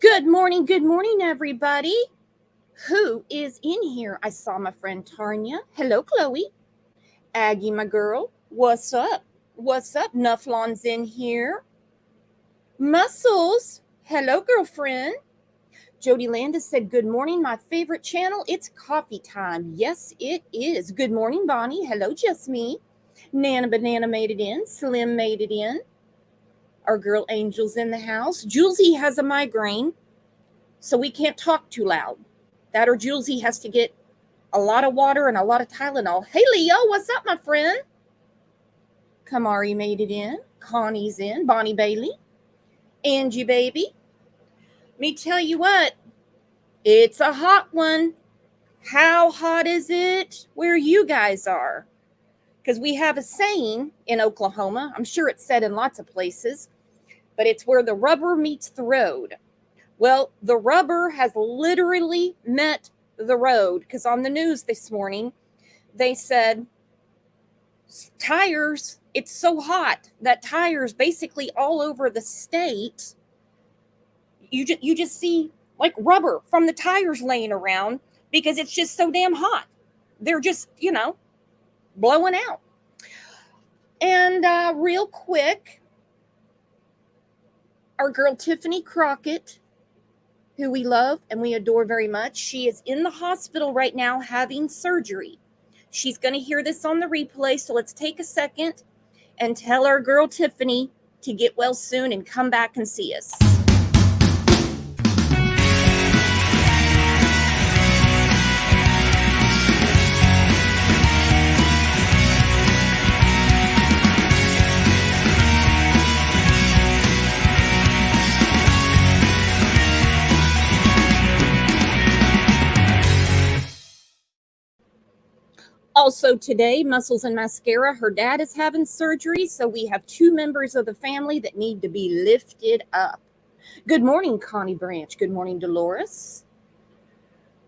Good morning, everybody. Who is in here? I saw my friend Tanya. Hello, Chloe. Aggie, my girl. What's up? What's up? Nufflon's in here. Muscles. Hello, girlfriend. Jody Landis said, Good morning, my favorite channel. It's coffee time. Yes, it is. Good morning, Bonnie. Hello, just me. Nana Banana made it in. Slim made it in. Our girl Angel's in the house. Julesy has a migraine, so we can't talk too loud. That or Julesy has to get a lot of water and a lot of Tylenol. Hey, Leo, what's up, my friend? Kamari made it in. Connie's in. Bonnie Bailey. Angie, baby. Me tell you what, it's a hot one. How hot is it where you guys are? Because we have a saying in Oklahoma. I'm sure it's said in lots of places, but it's where the rubber meets the road. Well, the rubber has literally met the road, because on the news this morning, they said tires, it's so hot that tires basically all over the state, you just see like rubber from the tires laying around because it's just so damn hot. They're just, blowing out. And real quick, our girl Tiffany Crockett, who we love and we adore very much, she is in the hospital right now having surgery. She's going to hear this on the replay, so let's take a second and tell our girl Tiffany to get well soon and come back and see us. Also today, Muscles and Mascara, her dad is having surgery, so we have two members of the family that need to be lifted up. Good morning, Connie Branch. Good morning, Dolores.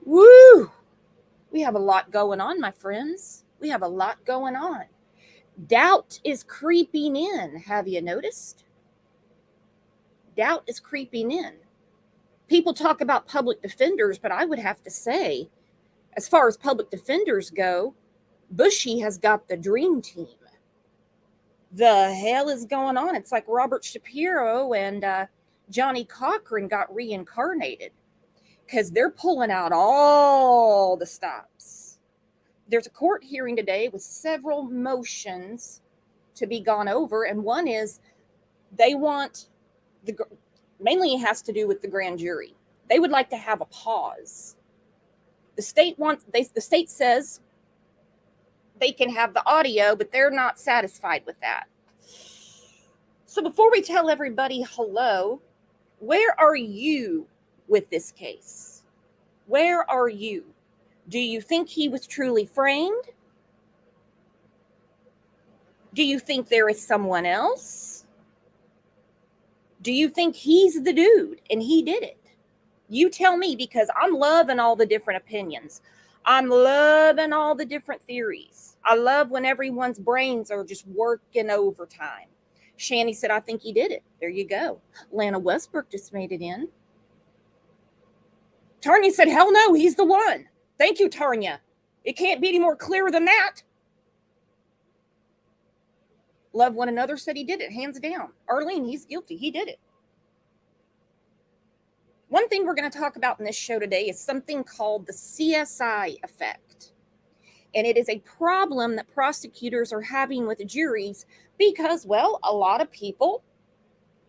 Woo! We have a lot going on, my friends. We have a lot going on. Doubt is creeping in. Have you noticed? Doubt is creeping in. People talk about public defenders, but I would have to say, as far as public defenders go, Bushy has got the dream team. The hell is going on? It's like Robert Shapiro and Johnny Cochran got reincarnated, because they're pulling out all the stops. There's a court hearing today with several motions to be gone over, and one is they want mainly it has to do with the grand jury. They would like to have a pause. The state says they can have the audio, but they're not satisfied with that. So before we tell everybody hello, where are you with this case? Where are you? Do you think he was truly framed? Do you think there is someone else? Do you think he's the dude and he did it? You tell me, because I'm loving all the different opinions. I'm loving all the different theories. I love when everyone's brains are just working overtime. Shani said, I think he did it. There you go. Lana Westbrook just made it in. Tarnia said, hell no, he's the one. Thank you, Tarnia. It can't be any more clear than that. Love One Another said he did it, hands down. Arlene, he's guilty. He did it. One thing we're going to talk about in this show today is something called the CSI effect. And it is a problem that prosecutors are having with juries because, well, a lot of people,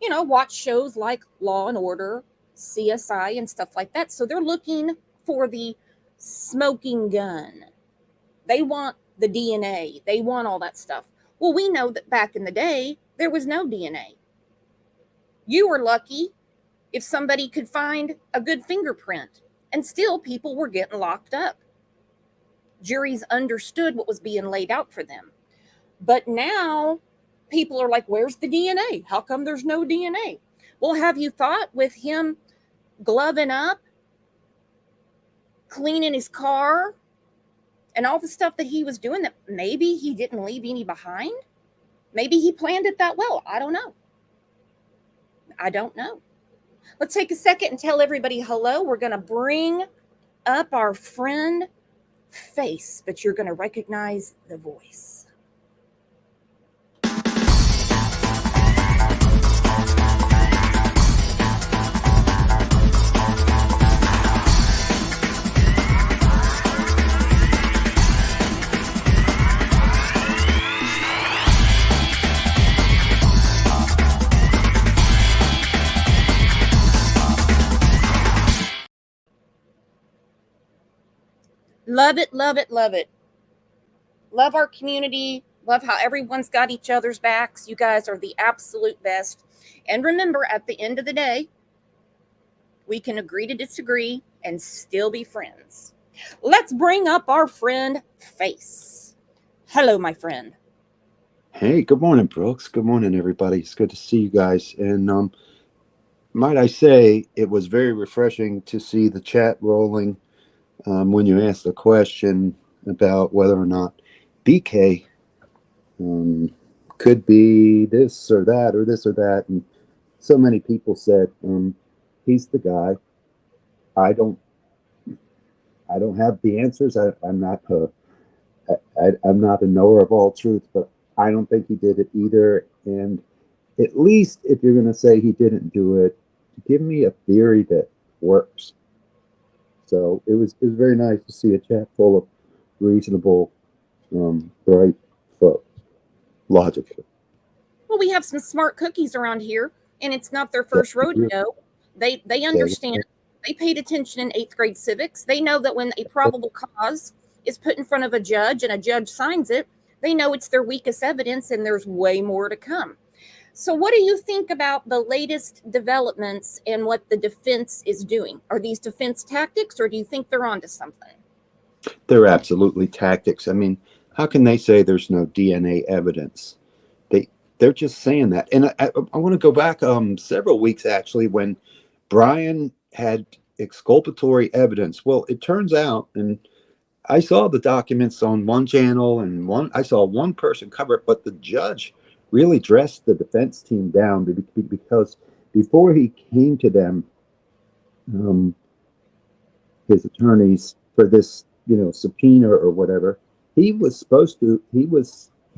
watch shows like Law and Order, CSI, and stuff like that. So they're looking for the smoking gun. They want the DNA. They want all that stuff. Well, we know that back in the day, there was no DNA. You were lucky if somebody could find a good fingerprint, and still people were getting locked up. Juries understood what was being laid out for them. But now people are like, where's the DNA? How come there's no DNA? Well, have you thought with him gloving up, cleaning his car, and all the stuff that he was doing, that maybe he didn't leave any behind? Maybe he planned it that well. I don't know. Let's take a second and tell everybody hello. We're going to bring up our friend face, but you're going to recognize the voice. Love it, love it, love it. Love our community. Love how everyone's got each other's backs. You guys are the absolute best. And remember, at the end of the day, we can agree to disagree and still be friends. Let's bring up our friend Face. Hello, my friend. Hey, good morning, Brooks. Good morning, everybody. It's good to see you guys. And might I say, it was very refreshing to see the chat rolling when you asked the question about whether or not BK um, could be this or that or this or that. And so many people said he's the guy. I don't. I don't have the answers. I'm not. I'm not a knower of all truth, but I don't think he did it either. And at least if you're going to say he didn't do it, give me a theory that works. So it was very nice to see a chat full of reasonable, bright folks, logical. Well, we have some smart cookies around here, and it's not their first rodeo. They understand. They paid attention in eighth grade civics. They know that when a probable cause is put in front of a judge and a judge signs it, they know it's their weakest evidence, and there's way more to come. So, what do you think about the latest developments and what the defense is doing? Are these defense tactics, or do you think they're onto something? They're absolutely tactics. I mean, how can they say there's no DNA evidence? They're just saying that. And I want to go back several weeks actually when Bryan had exculpatory evidence. Well, it turns out, and I saw the documents on one channel and I saw one person cover it, but the judge really dressed the defense team down because before he came to them, um, his attorneys for this, subpoena or whatever, he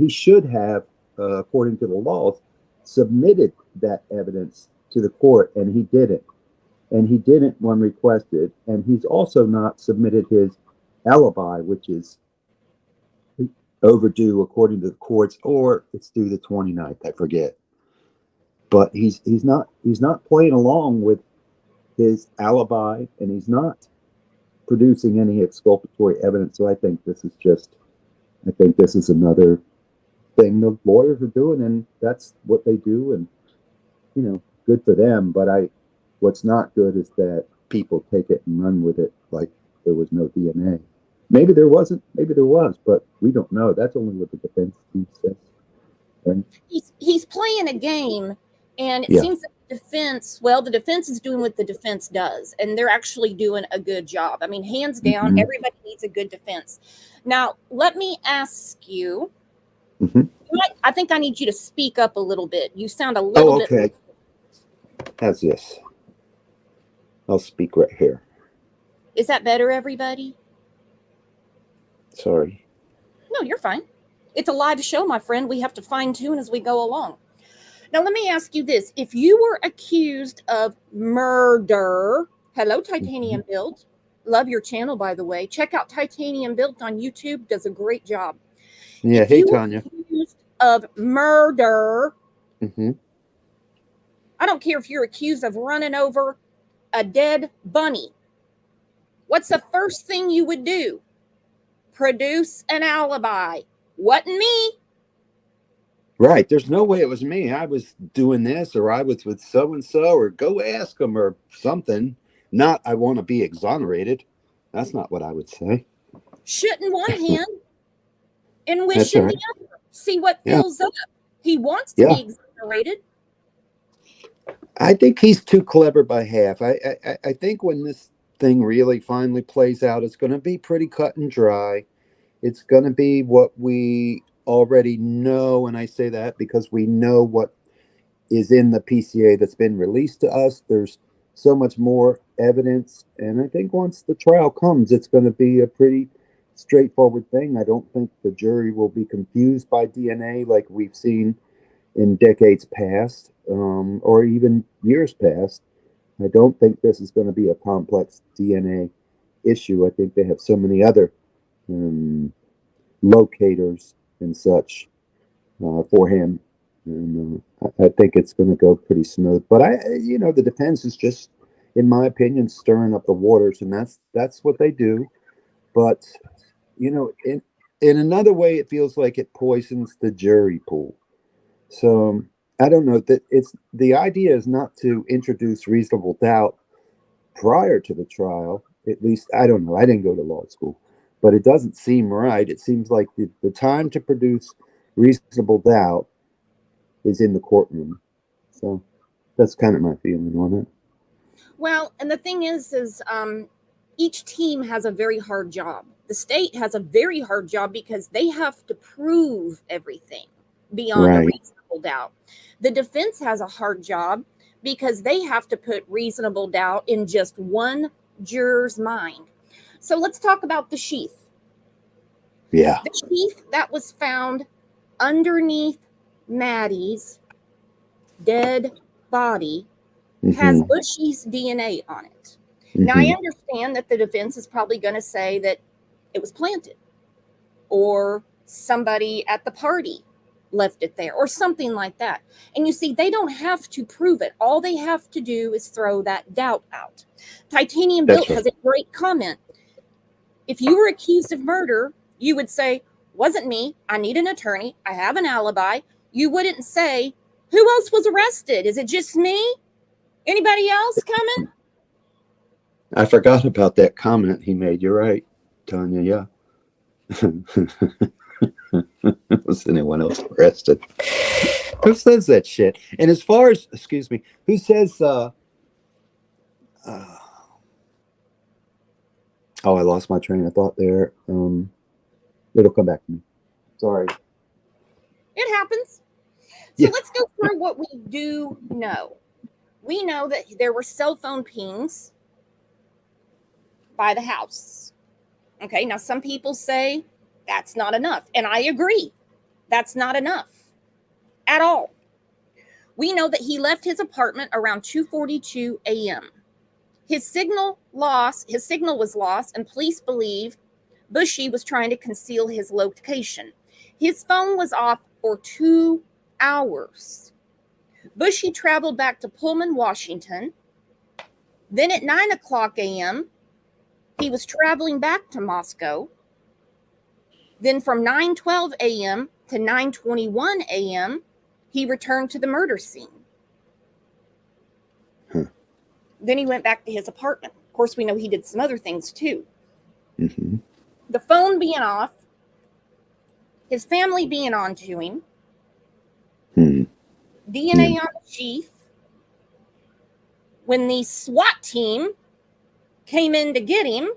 should have, according to the laws, submitted that evidence to the court, and he didn't. And he didn't when requested, and he's also not submitted his alibi, which is overdue according to the courts, or it's due the 29th, I forget. But he's not playing along with his alibi, and he's not producing any exculpatory evidence. So I think this is another thing the lawyers are doing, and that's what they do, and good for them. But what's not good is that people take it and run with it like there was no DNA. Maybe there wasn't, maybe there was, but we don't know. That's only what the defense team says. Right? He's playing a game, and it Yeah. seems that the defense is doing what the defense does, and they're actually doing a good job. I mean, hands down, Mhm. everybody needs a good defense. Now, let me ask you. Mhm. I think I need you to speak up a little bit. You sound a Oh, little bit. okay. How's this? I'll speak right here. Is that better, everybody? Sorry. No, you're fine. It's a live show, my friend. We have to fine tune as we go along. Now, let me ask you this. If you were accused of murder, hello, Titanium Built. Love your channel, by the way. Check out Titanium Built on YouTube. Does a great job. Yeah. If Hey, you were Tanya. accused of murder, Hmm. I don't care if you're accused of running over a dead bunny. What's the first thing you would do? Produce an alibi. Wasn't me. Right. There's no way it was me. I was doing this, or I was with so and so, or go ask them, or something. Not, I want to be exonerated. That's not what I would say. Shooting one hand and That's all wishing the right. other. See what Yeah. fills up. He wants to Yeah. be exonerated. I think he's too clever by half. I think when this thing really finally plays out, it's going to be pretty cut and dry. It's going to be what we already know. And I say that because we know what is in the PCA that's been released to us. There's so much more evidence. And I think once the trial comes, it's going to be a pretty straightforward thing. I don't think the jury will be confused by DNA like we've seen in decades past, or even years past. I don't think this is going to be a complex DNA issue. I think they have so many other um, locators and such for him. And I think it's going to go pretty smooth. But the defense is just, in my opinion, stirring up the waters, and that's what they do. But in another way, it feels like it poisons the jury pool. So I don't know that it's the idea is not to introduce reasonable doubt prior to the trial. At least I don't know. I didn't go to law school, but it doesn't seem right. It seems like the time to produce reasonable doubt is in the courtroom. So that's kind of my feeling on it. Well, and the thing is each team has a very hard job. The state has a very hard job because they have to prove everything beyond a Right. reasonable doubt. The defense has a hard job because they have to put reasonable doubt in just one juror's mind. So let's talk about the sheath. Yeah. The sheath that was found underneath Maddie's dead body has Mm-hmm. Bushy's DNA on it. Now, I Mm-hmm. understand that the defense is probably going to say that it was planted or somebody at the party left it there or something like that. And you see, they don't have to prove it. All they have to do is throw that doubt out. Titanium That's Built right. has a great comment. If you were accused of murder, you would say, wasn't me. I need an attorney. I have an alibi. You wouldn't say, who else was arrested? Is it just me? Anybody else coming? I forgot about that comment he made. You're right, Tanya. Yeah. Was anyone else arrested? Who says that shit? And as far as, excuse me, who says, uh, oh, I lost my train of thought there. It'll come back to me. Sorry. It happens. So Yeah. let's go through what we do know. We know that there were cell phone pings by the house. Okay, now some people say that's not enough. And I agree, that's not enough at all. We know that he left his apartment around 2:42 a.m. His signal was lost, and police believe Bushy was trying to conceal his location. His phone was off for 2 hours. Bushy traveled back to Pullman, Washington. Then at 9 o'clock a.m., he was traveling back to Moscow. Then from 9:12 a.m. to 9:21 a.m., he returned to the murder scene. Huh. Then he went back to his apartment. Of course, we know he did some other things too. Mm-hmm. The phone being off, his family being on to him, Hmm. DNA Yeah. on the sheath. When the SWAT team came in to get him,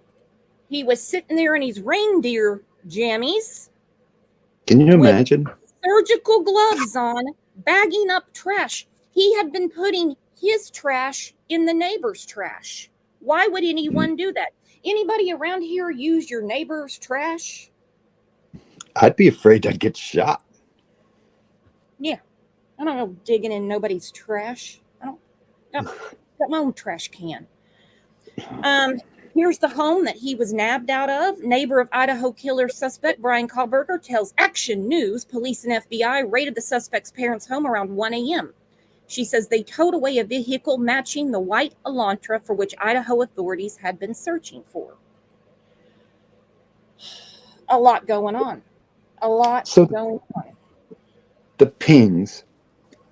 he was sitting there in his reindeer jammies Can you with imagine? surgical gloves on, bagging up trash. He had been putting his trash in the neighbor's trash. Why would anyone do that? Anybody around here use your neighbor's trash? I'd be afraid I'd get shot. Yeah, I don't know digging in nobody's trash. I don't got my own trash can. Here's the home that he was nabbed out of. Neighbor of Idaho killer suspect Bryan Kohberger tells Action News police and FBI raided the suspect's parents' home around 1 a.m. She says they towed away a vehicle matching the white Elantra for which Idaho authorities had been searching for. A lot going on. A lot So going on. the pings,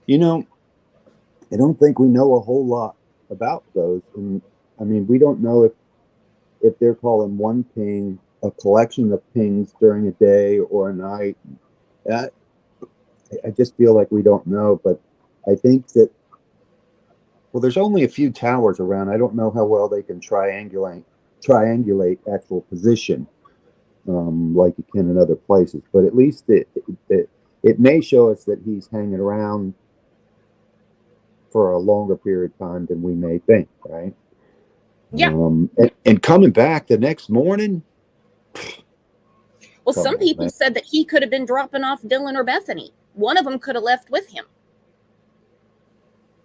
you know, I don't think we know a whole lot about those. And I mean, we don't know if they're calling one ping a collection of pings during a day or a night. I, I just feel like we don't know. But I think that, well, there's only a few towers around. I don't know how well they can triangulate actual position, like you can in other places. But at least it may show us that he's hanging around for a longer period of time than we may think, right? Yeah. And coming back the next morning, Well, come some on, people man. said that he could have been dropping off Dylan or Bethany. One of them could have left with him.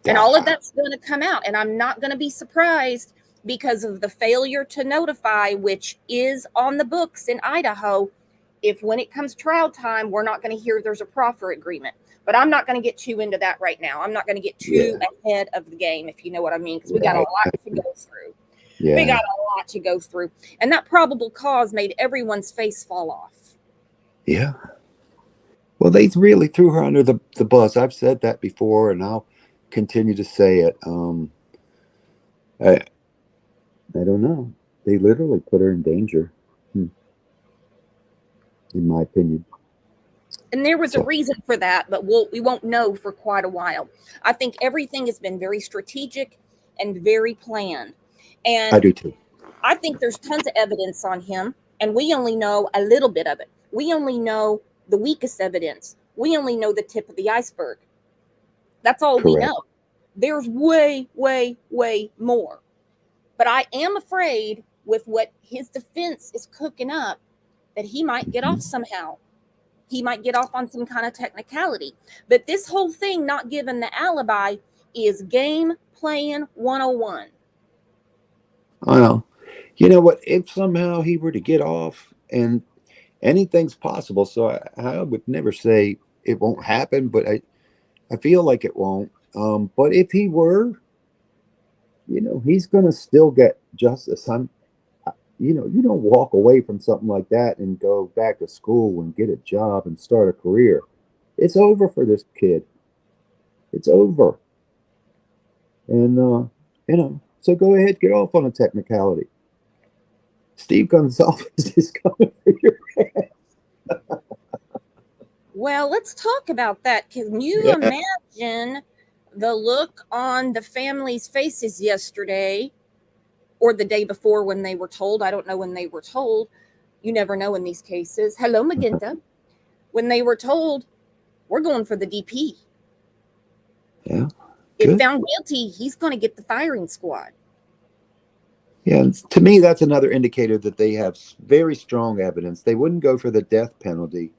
And all of Ah, that's going to come out. And I'm not going to be surprised because of the failure to notify, which is on the books in Idaho. If when it comes trial time, we're not going to hear there's a proffer agreement. But I'm not going to get too into that right now. I'm not going to get too yeah, ahead of the game, if you know what I mean, because we got a right. lot to go through. We Yeah, got a lot to go through. And that probable cause made everyone's face fall off. yeah. Well, they really threw her under the bus. I've said that before, and I'll continue to say it. I I don't know. They literally put her in danger, in my opinion. And there was a So reason for that, but we won't know for quite a while. I think everything has been very strategic and very planned. I And do too. I think there's tons of evidence on him, and we only know a little bit of it. We only know the weakest evidence. We only know the tip of the iceberg. That's all we Correct. know. There's way, way, way more. But I am afraid with what his defense is cooking up that he might get off Mhm. somehow. He might get off on some kind of technicality. But this whole thing, not given the alibi, is game playing 101. I know. You know what? If somehow he were to get off, and anything's possible, so I would never say it won't happen, but I feel like it won't. But if he were, he's going to still get justice. You don't walk away from something like that and go back to school and get a job and start a career. It's over for this kid. It's over. And, so go ahead, get off on a technicality. Steve Gonzalez is coming for your Well, let's talk about that. Can you yeah. imagine the look on the family's faces yesterday or the day before when they were told? I don't know when they were told. You never know in these cases. Hello, Magenta. When they were told, we're going for the DP. Yeah. If Good. found guilty, he's going to get the firing squad. Yeah. And to me, that's another indicator that they have very strong evidence. They wouldn't go for the death penalty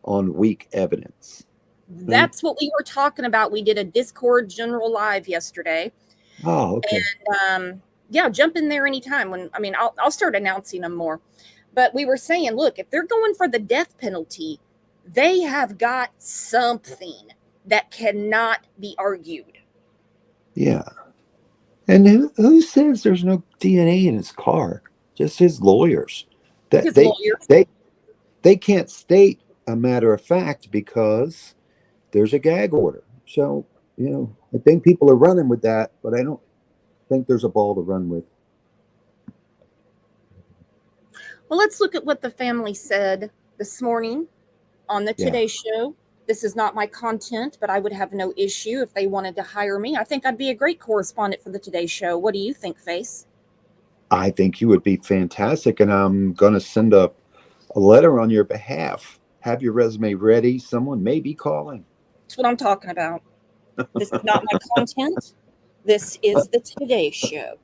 on weak evidence. Right? That's what we were talking about. We did a Discord general live yesterday. Oh, okay. Yeah, jump in there anytime. I'll start announcing them more. But we were saying, look, if they're going for the death penalty, they have got something that cannot be argued. Yeah. And who says there's no DNA in his car? Just his lawyers. That His lawyers. they can't state a matter of fact because there's a gag order. So, I think people are running with that, but I don't think there's a ball to run with. Well, let's look at what the family said this morning on the Yeah. Today Show. This is not my content, but I would have no issue if they wanted to hire me. I think I'd be a great correspondent for the Today Show. What do you think, Face? I think you would be fantastic, and I'm going to send a letter on your behalf. Have your resume ready. Someone may be calling. That's what I'm talking about. This is not my content. This is the Today Show.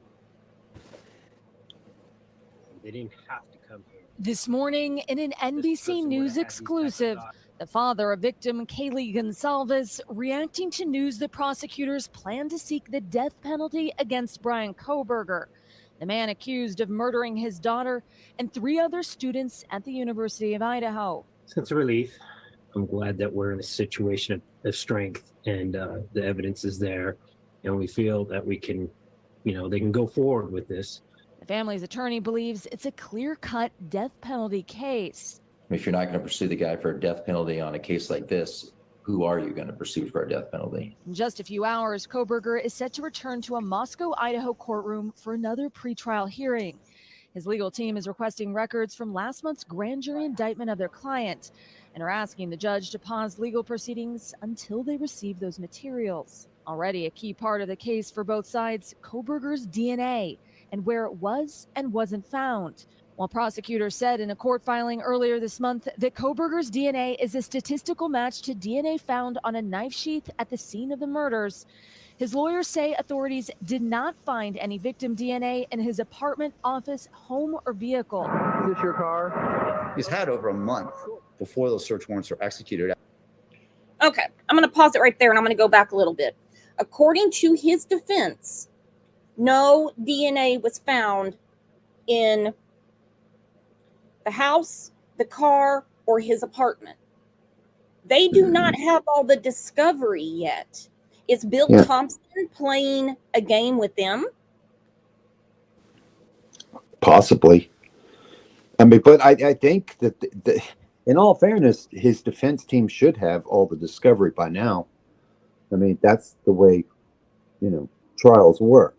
They didn't have to come here. This morning, in an NBC News exclusive, the father of victim Kaylee Gonsalves reacting to news that prosecutors plan to seek the death penalty against Bryan Kohberger, the man accused of murdering his daughter and 3 other students at the University of Idaho. Sense of relief. I'm glad that we're in a situation of strength and the evidence is there. And we feel that we can, they can go forward with this. The family's attorney believes it's a clear-cut death penalty case. If you're not going to pursue the guy for a death penalty on a case like this, who are you going to pursue for a death penalty? In just a few hours, Kohberger is set to return to a Moscow, Idaho courtroom for another pretrial hearing. His legal team is requesting records from last month's grand jury indictment of their client and are asking the judge to pause legal proceedings until they receive those materials. Already a key part of the case for both sides, Kohberger's DNA and where it was and wasn't found. While prosecutors said in a court filing earlier this month that Kohberger's DNA is a statistical match to DNA found on a knife sheath at the scene of the murders, His lawyers say authorities did not find any victim DNA in his apartment, office, home, or vehicle. Is this your car? He's had over a month before those search warrants were executed. Okay, I'm going to pause it right there and I'm going to go back a little bit. According to his defense, no DNA was found in the house, the car, or his apartment. They do not have all the discovery yet. Is Bill Thompson playing a game with them? Possibly. I mean, but I think that in all fairness, his defense team should have all the discovery by now. I mean, that's the way, trials work.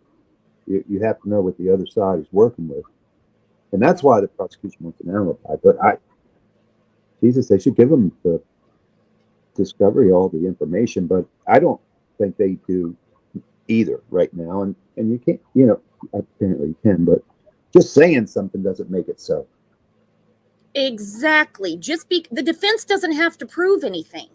You have to know what the other side is working with. And that's why the prosecution wants an alibi. But they should give them the discovery, all the information. But I don't think they do either right now. And you can't, apparently you can, but just saying something doesn't make it so. Exactly. The defense doesn't have to prove anything.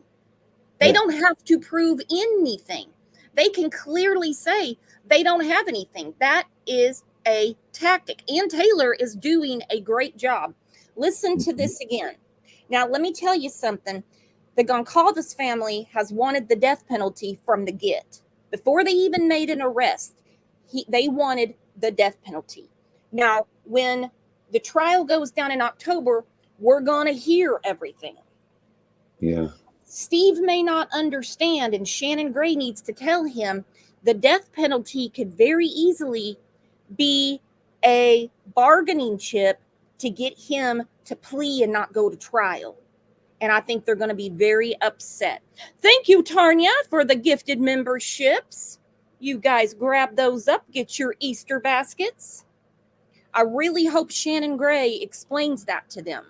They don't have to prove anything. They can clearly say they don't have anything. That is a tactic. Ann Taylor is doing a great job. Listen to this again. Now, let me tell you something. The Goncalves family has wanted the death penalty from the get. Before they even made an arrest, they wanted the death penalty. Now, when the trial goes down in October, we're going to hear everything. Yeah. Steve may not understand, and Shannon Gray needs to tell him the death penalty could very easily be a bargaining chip to get him to plea and not go to trial. And I think they're going to be very upset. Thank you, Tanya, for the gifted memberships. You guys grab those up, get your Easter baskets. I really hope Shannon Gray explains that to them.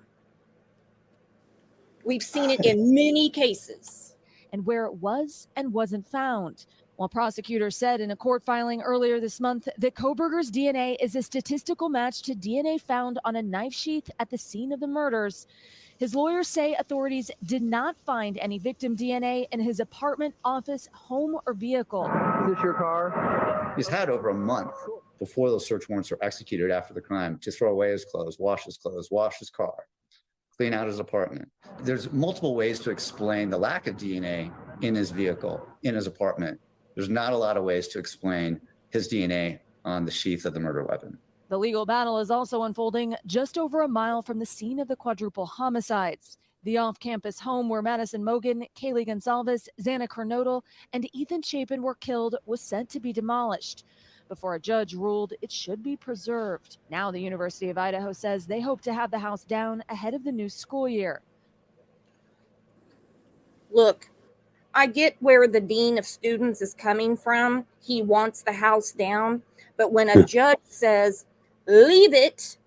We've seen it in many cases. And where it was and wasn't found. While prosecutors said in a court filing earlier this month that Kohberger's DNA is a statistical match to DNA found on a knife sheath at the scene of the murders, his lawyers say authorities did not find any victim DNA in his apartment, office, home, or vehicle. Is this your car? He's had over a month before those search warrants were executed after the crime to throw away his clothes, wash his car, clean out his apartment. There's multiple ways to explain the lack of DNA in his vehicle, in his apartment. There's not a lot of ways to explain his DNA on the sheath of the murder weapon. The legal battle is also unfolding just over a mile from the scene of the quadruple homicides. The off-campus home where Madison Mogan, Kaylee Gonsalves, Xana Kernodle, and Ethan Chapin were killed was set to be demolished. Before a judge ruled it should be preserved. Now the University of Idaho says they hope to have the house down ahead of the new school year. Look, I get where the dean of students is coming from. He wants the house down. But when a judge says, leave it,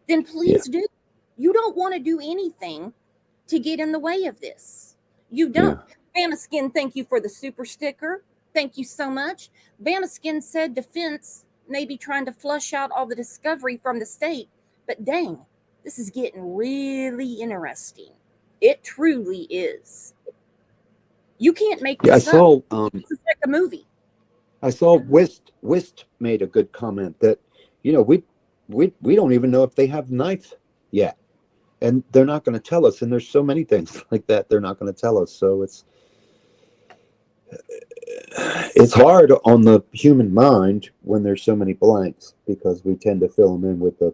then please do. You don't want to do anything to get in the way of this. You don't. Bama Skin, thank you for the super sticker. Thank you so much. Bama Skin said defense may be trying to flush out all the discovery from the state. But dang, this is getting really interesting. It truly is. You can't make this up. This is like a movie. I saw Wist made a good comment that, we don't even know if they have knife yet. And they're not going to tell us. And there's so many things like that they're not going to tell us. So it's hard on the human mind when there's so many blanks, because we tend to fill them in with the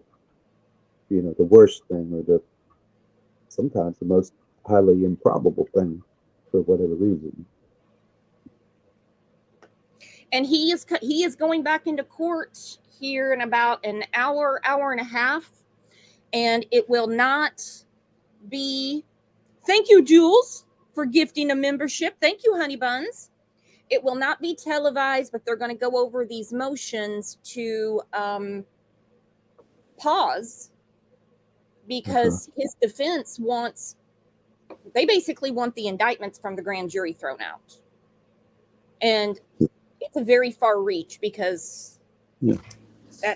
worst thing, or sometimes the most highly improbable thing for whatever reason. And he is going back into court here in about an hour and a half, and it will not be. Thank you, Jules, for gifting a membership. Thank you, Honey Buns. It will not be televised, but they're going to go over these motions to pause, because his defense they basically want the indictments from the grand jury thrown out. And it's a very far reach, because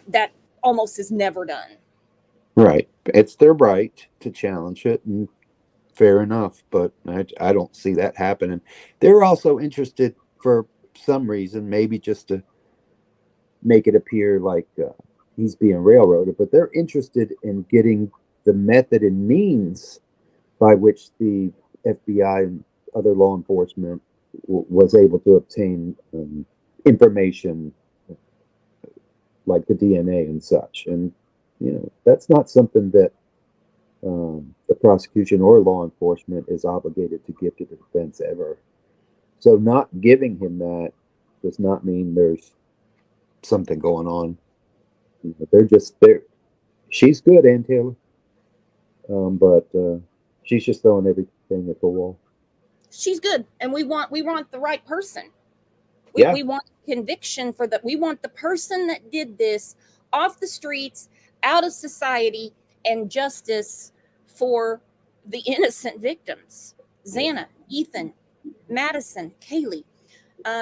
that almost is never done. Right. It's their right to challenge it, and fair enough, but I don't see that happening. They're also interested for some reason, maybe just to make it appear like he's being railroaded, but they're interested in getting the method and means by which the FBI and other law enforcement was able to obtain information like the DNA and such. And, that's not something that the prosecution or law enforcement is obligated to give to the defense ever. So not giving him that does not mean there's something going on. They're just there. She's good, Ann Taylor, but she's just throwing everything at the wall. She's good, and we want the right person. Yeah. We want conviction we want the person that did this off the streets, out of society, and justice for the innocent victims. Xana, Ethan, Madison, Kaylee.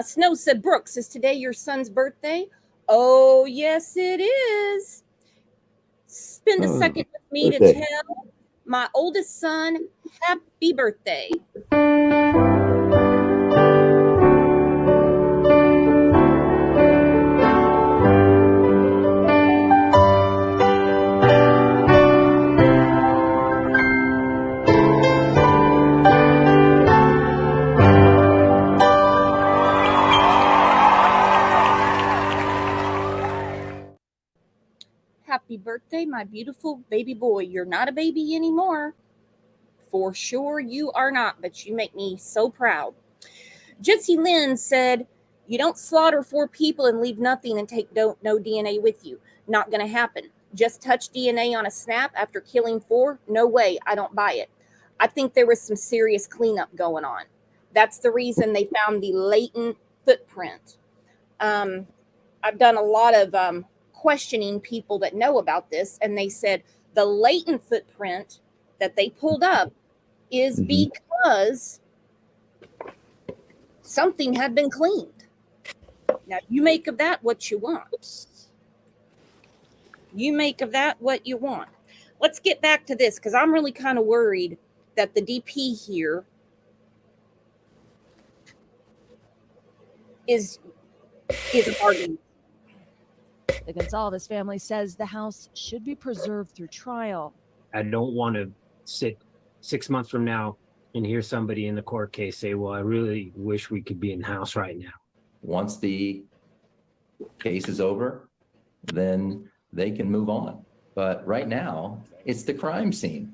Snow said, Brooks, is today your son's birthday? Oh, yes, it is. Spend a second with me to tell my oldest son happy birthday. Happy birthday, my beautiful baby boy. You're not a baby anymore. For sure you are not, but you make me so proud. Gypsy Lynn said, you don't slaughter 4 people and leave nothing and take no DNA with you. Not going to happen. Just touch DNA on a snap after killing 4? No way. I don't buy it. I think there was some serious cleanup going on. That's the reason they found the latent footprint. I've done a lot of questioning people that know about this, and they said the latent footprint that they pulled up is because something had been cleaned. Now, you make of that what you want. You make of that what you want. Let's get back to this, because I'm really kind of worried that the DP here is arguing. The Gonzalez family says the house should be preserved through trial. I don't want to sit 6 months from now and hear somebody in the court case say, well, I really wish we could be in the house right now. Once the case is over, then they can move on. But right now, it's the crime scene.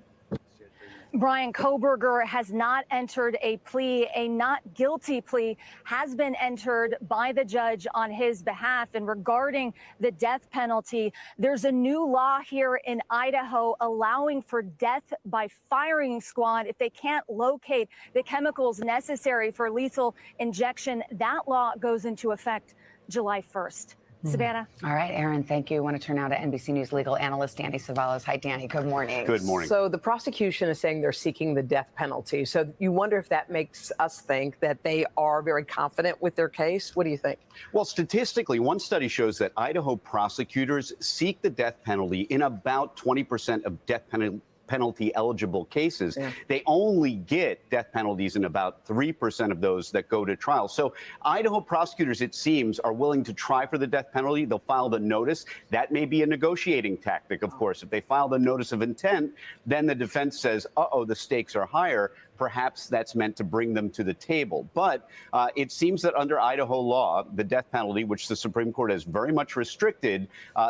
Bryan Kohberger has not entered a plea. A not guilty plea has been entered by the judge on his behalf. And regarding the death penalty, there's a new law here in Idaho allowing for death by firing squad if they can't locate the chemicals necessary for lethal injection. That law goes into effect July 1st. Savannah. All right, Aaron, thank you. I want to turn now to NBC News legal analyst Danny Savalas. Hi, Danny. Good morning. Good morning. So the prosecution is saying they're seeking the death penalty. So you wonder if that makes us think that they are very confident with their case. What do you think? Well, statistically, one study shows that Idaho prosecutors seek the death penalty in about 20% of death penalty eligible cases. Yeah. They only get death penalties in about 3% of those that go to trial. So Idaho prosecutors, it seems, are willing to try for the death penalty. They'll file the notice. That may be a negotiating tactic, of course. If they file the notice of intent, then the defense says, uh-oh, the stakes are higher. Perhaps that's meant to bring them to the table. But it seems that under Idaho law, the death penalty, which the Supreme Court has very much restricted,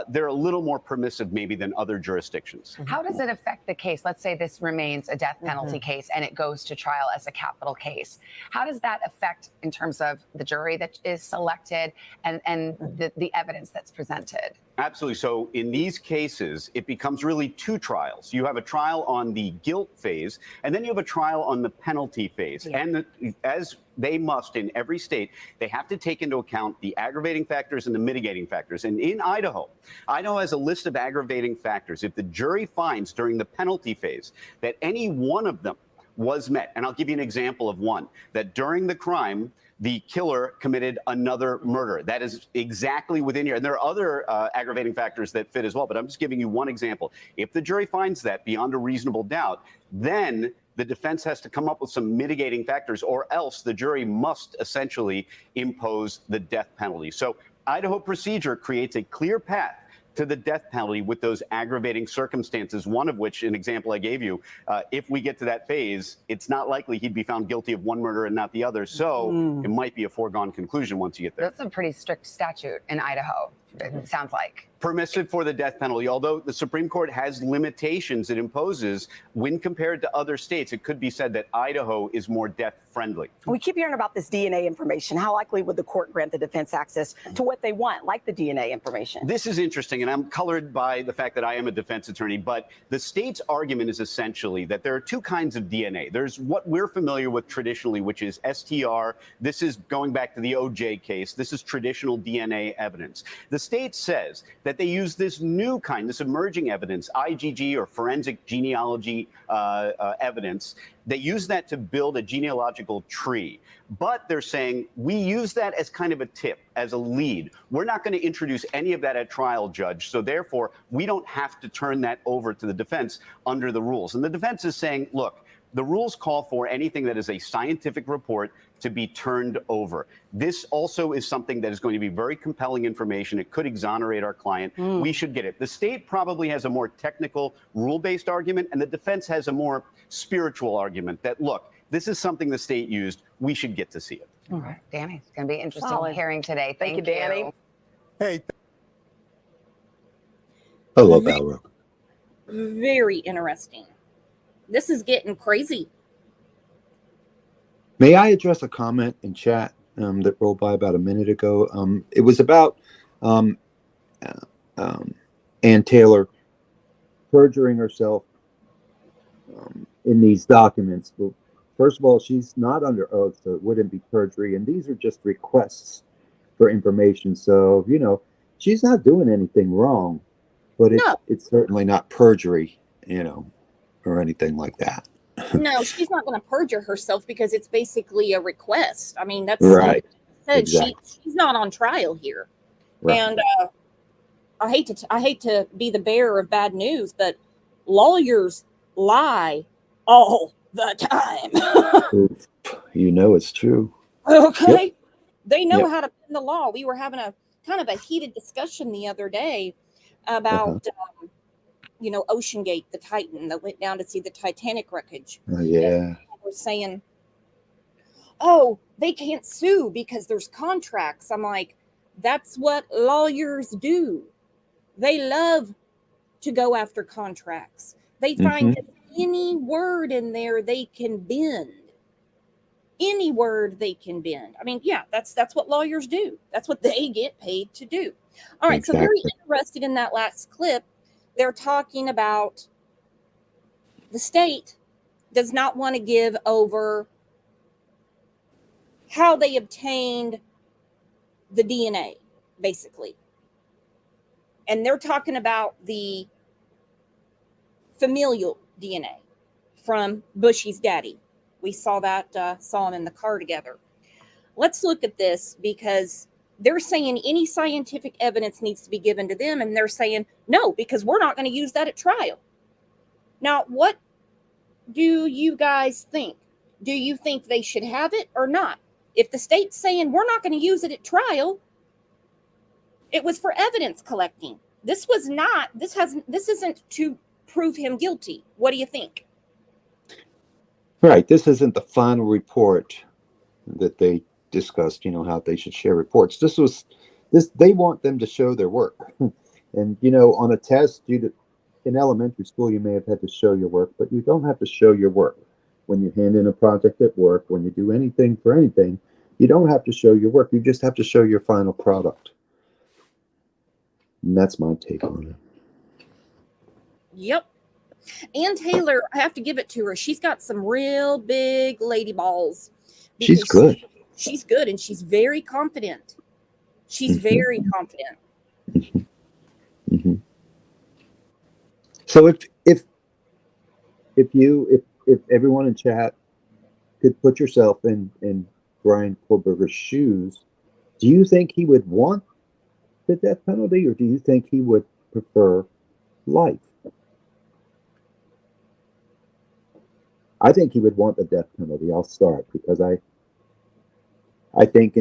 they're a little more permissive maybe than other jurisdictions. How does it affect the case? Let's say this remains a death penalty case and it goes to trial as a capital case. How does that affect in terms of the jury that is selected and the evidence that's presented? Absolutely. So in these cases, it becomes really 2 trials. You have a trial on the guilt phase, and then you have a trial on the penalty phase. Yeah. And as they must in every state, they have to take into account the aggravating factors and the mitigating factors. And in Idaho has a list of aggravating factors. If the jury finds during the penalty phase that any one of them was met, and I'll give you an example of one, that during the crime, the killer committed another murder. That is exactly within here. And there are other aggravating factors that fit as well, but I'm just giving you one example. If the jury finds that beyond a reasonable doubt, then the defense has to come up with some mitigating factors, or else the jury must essentially impose the death penalty. So Idaho procedure creates a clear path to the death penalty with those aggravating circumstances, one of which, an example I gave you, if we get to that phase, it's not likely he'd be found guilty of one murder and not the other. So it might be a foregone conclusion once you get there. That's a pretty strict statute in Idaho, it sounds like. Permissive for the death penalty, although the Supreme Court has limitations it imposes when compared to other states. It could be said that Idaho is more death friendly. We keep hearing about this DNA information. How likely would the court grant the defense access to what they want, like the DNA information? This is interesting, and I'm colored by the fact that I am a defense attorney, but the state's argument is essentially that there are two kinds of DNA. There's what we're familiar with traditionally, which is STR. This is going back to the OJ case. This is traditional DNA evidence. The state says that they use this new kind, this emerging evidence, IgG or forensic genealogy evidence. They use that to build a genealogical tree. But they're saying, we use that as kind of a tip, as a lead. We're not going to introduce any of that at trial, Judge. So therefore, we don't have to turn that over to the defense under the rules. And the defense is saying, look, the rules call for anything that is a scientific report to be turned over. This also is something that is going to be very compelling information. It could exonerate our client. We should get it. The state probably has a more technical, rule-based argument, and the defense has a more spiritual argument that, look, this is something the state used. We should get to see it. All right, Danny, it's going to be interesting Solid. hearing today. Thank you, Danny. Hey, Hello, Balro. Very interesting. This is getting crazy. May I address a comment in chat that rolled by about a minute ago? It was about Ann Taylor perjuring herself in these documents. Well, first of all, she's not under oath, so it wouldn't be perjury. And these are just requests for information. So, you know, she's not doing anything wrong, but it's certainly not perjury, you know, or anything like that. No, she's not going to perjure herself because it's basically a request. I mean, that's right. Said Exactly. she's not on trial here, Right. and I hate to be the bearer of bad news, but lawyers lie all the time. Oof. You know it's true. Okay, Yep. they know Yep. how to bend the law. We were having a kind of a heated discussion the other day about you know, Ocean Gate, the Titan that went down to see the Titanic wreckage. Yeah. We're saying, oh, they can't sue because there's contracts. I'm like, that's what lawyers do. They love to go after contracts. They find any word in there they can bend. Any word they can bend. I mean, yeah, that's what lawyers do. That's what they get paid to do. All right, so very interested in that last clip. They're talking about the state does not want to give over how they obtained the DNA, basically. And they're talking about the familial DNA from Bushy's daddy. We saw him in the car together. Let's look at this because they're saying any scientific evidence needs to be given to them, and they're saying no, because we're not going to use that at trial. Now, what do you guys think? Do you think they should have it or not? If the state's saying we're not going to use it at trial, it was for evidence collecting. This isn't to prove him guilty. What do you think? Right. This isn't the final report that they discussed, you know, how they should share reports. They want them to show their work. And, you know, on a test, in elementary school, you may have had to show your work, but you don't have to show your work. When you hand in a project at work, when you do anything for anything, you don't have to show your work. You just have to show your final product. And that's my take on it. Yep. Ann Taylor, I have to give it to her. She's got some real big lady balls. She's good. She's good, and she's very confident. She's very confident. So if everyone in chat could put yourself in Bryan Kohberger's shoes, do you think he would want the death penalty, or do you think he would prefer life? I think he would want the death penalty. I'll start because I think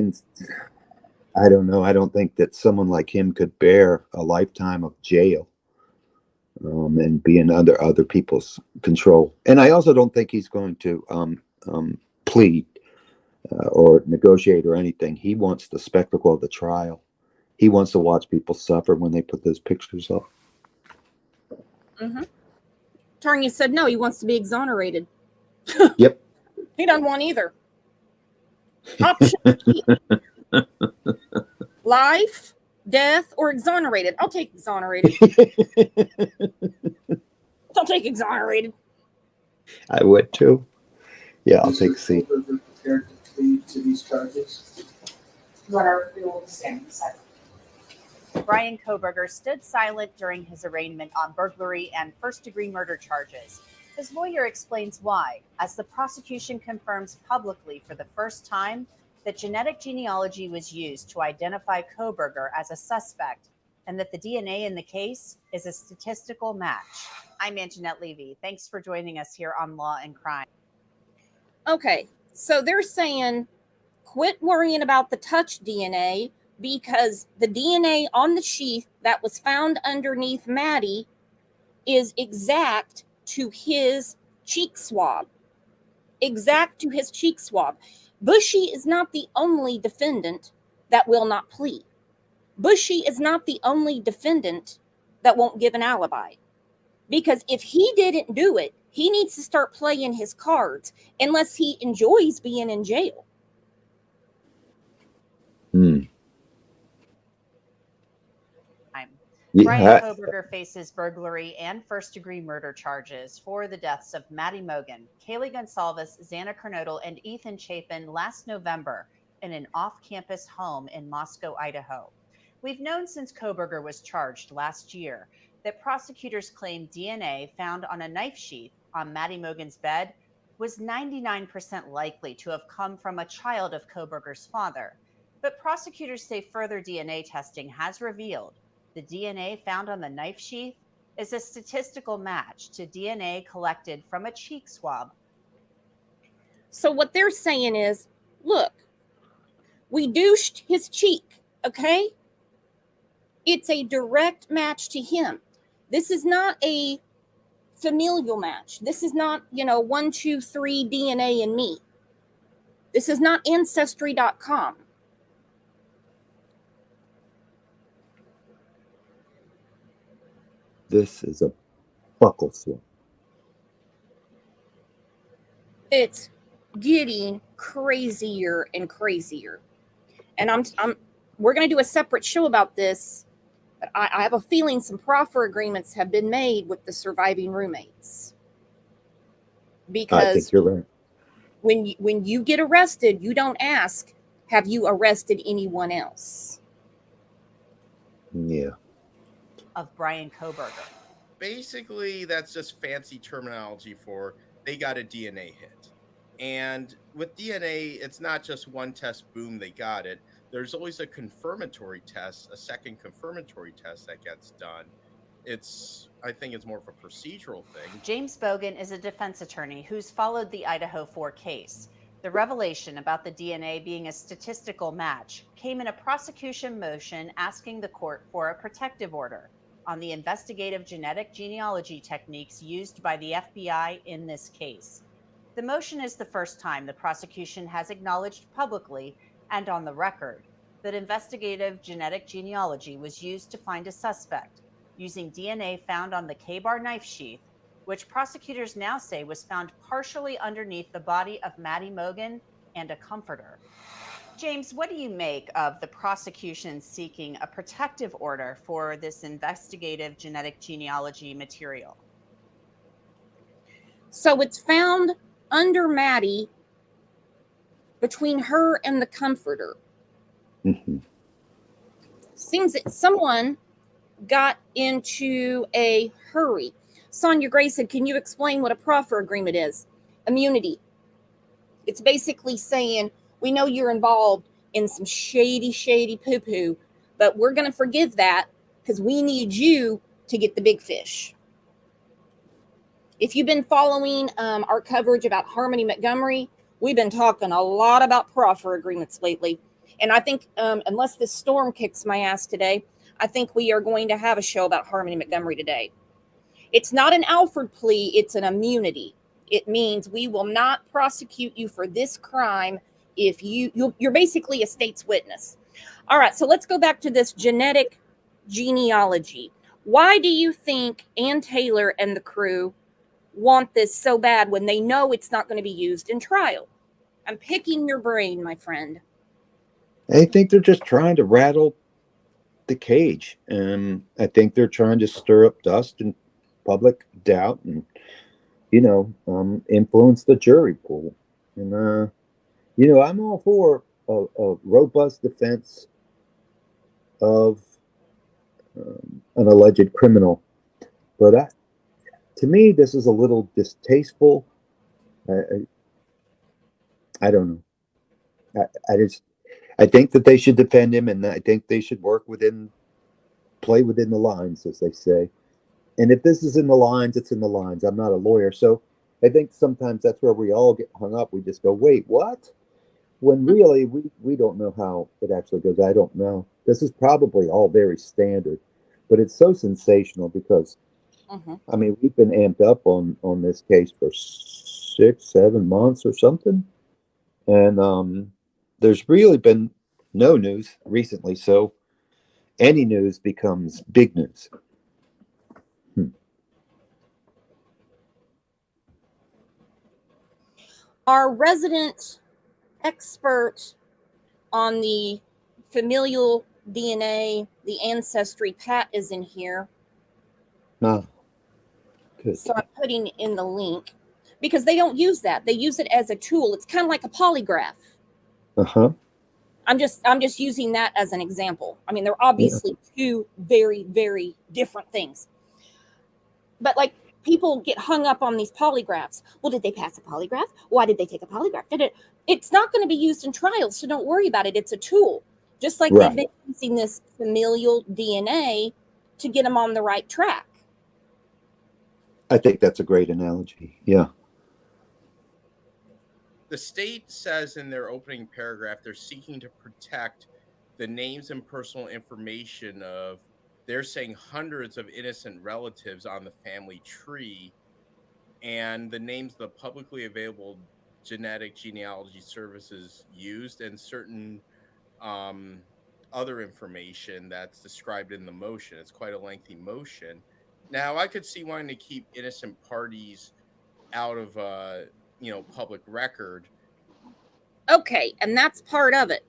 I don't know. I don't think that someone like him could bear a lifetime of jail and be in other people's control. And I also don't think he's going to plead or negotiate or anything. He wants the spectacle of the trial. He wants to watch people suffer when they put those pictures up. Mm-hmm. Attorney said no, he wants to be exonerated. Yep. He doesn't want either. Option B. Life, death, or exonerated. I'll take exonerated. I'll take exonerated. I would too. Yeah, I'll take C. Prepared to plead to these charges? We will stand beside. Bryan Kohberger stood silent during his arraignment on burglary and first-degree murder charges. His lawyer explains why, as the prosecution confirms publicly for the first time that genetic genealogy was used to identify Kohberger as a suspect and that the DNA in the case is a statistical match. I'm Anjanette Levy. Thanks for joining us here on Law and Crime. Okay, so they're saying quit worrying about the touch DNA because the DNA on the sheath that was found underneath Maddie is exact to his cheek swab. Exact to his cheek swab. Bushy is not the only defendant that will not plead. Bushy is not the only defendant that won't give an alibi. Because if he didn't do it, he needs to start playing his cards unless he enjoys being in jail. Yeah. Bryan Kohberger faces burglary and first-degree murder charges for the deaths of Maddie Mogen, Kaylee Gonsalves, Xana Kernodle, and Ethan Chapin last November in an off-campus home in Moscow, Idaho. We've known since Kohberger was charged last year that prosecutors claim DNA found on a knife sheath on Maddie Mogen's bed was 99% likely to have come from a child of Kohberger's father. But prosecutors say further DNA testing has revealed the DNA found on the knife sheath is a statistical match to DNA collected from a cheek swab. So what they're saying is, look, we douched his cheek, okay? It's a direct match to him. This is not a familial match. This is not, 1, 2, 3 DNA in me. This is not Ancestry.com. This is a buckle slip. It's getting crazier and crazier. And we're going to do a separate show about this. But I have a feeling some proffer agreements have been made with the surviving roommates. Because I think you're right. When you get arrested, you don't ask, have you arrested anyone else? Yeah. Of Bryan Kohberger. Basically, that's just fancy terminology for they got a DNA hit. And with DNA, it's not just one test, boom, they got it. There's always a confirmatory test, a second confirmatory test that gets done. I think it's more of a procedural thing. James Bogan is a defense attorney who's followed the Idaho 4 case. The revelation about the DNA being a statistical match came in a prosecution motion asking the court for a protective order on the investigative genetic genealogy techniques used by the FBI in this case. The motion is the first time the prosecution has acknowledged publicly and on the record that investigative genetic genealogy was used to find a suspect using DNA found on the K-bar knife sheath, which prosecutors now say was found partially underneath the body of Maddie Mogen and a comforter. James, what do you make of the prosecution seeking a protective order for this investigative genetic genealogy material? So it's found under Maddie between her and the comforter. Mm-hmm. Seems that someone got into a hurry. Sonia Gray said, can you explain what a proffer agreement is? Immunity. It's basically saying, we know you're involved in some shady poo-poo, but we're going to forgive that because we need you to get the big fish. If you've been following our coverage about Harmony Montgomery, we've been talking a lot about proffer agreements lately. And I think unless this storm kicks my ass today, I think we are going to have a show about Harmony Montgomery today. It's not an Alford plea, it's an immunity. It means we will not prosecute you for this crime if you're basically a state's witness. All right, so let's go back to this genealogy. Why do you think Ann Taylor and the crew want this so bad when they know it's not going to be used in trial? I'm picking your brain, my friend. I think they're just trying to rattle the cage. And I think they're trying to stir up dust and public doubt and, influence the jury pool. And, I'm all for a robust defense of an alleged criminal. But to me, this is a little distasteful. I don't know. I think that they should defend him, and I think they should play within the lines, as they say. And if this is in the lines, it's in the lines. I'm not a lawyer, so I think sometimes that's where we all get hung up. We just go, wait, what? When really, we don't know how it actually goes. I don't know. This is probably all very standard, but it's so sensational because, I mean, we've been amped up on this case for 6-7 months or something. And there's really been no news recently, so any news becomes big news. Our resident expert on the familial DNA, the ancestry, Pat, is in here. Ah, good. So I'm putting in the link because they don't use that. They use it as a tool. It's kind of like a polygraph. Uh-huh. I'm just using that as an example. I mean, they're obviously two very, very different things. But like, people get hung up on these polygraphs. Well, did they pass a polygraph? Why did they take a polygraph? It's not going to be used in trials, so don't worry about it. It's a tool. Just like they've been using this familial DNA to get them on the right track. I think that's a great analogy. Yeah. The state says in their opening paragraph they're seeking to protect the names and personal information of, they're saying, hundreds of innocent relatives on the family tree, and the names of the publicly available genealogy services used, and certain other information that's described in the motion. It's quite a lengthy motion. Now, I could see wanting to keep innocent parties out of public record. Okay, and that's part of it.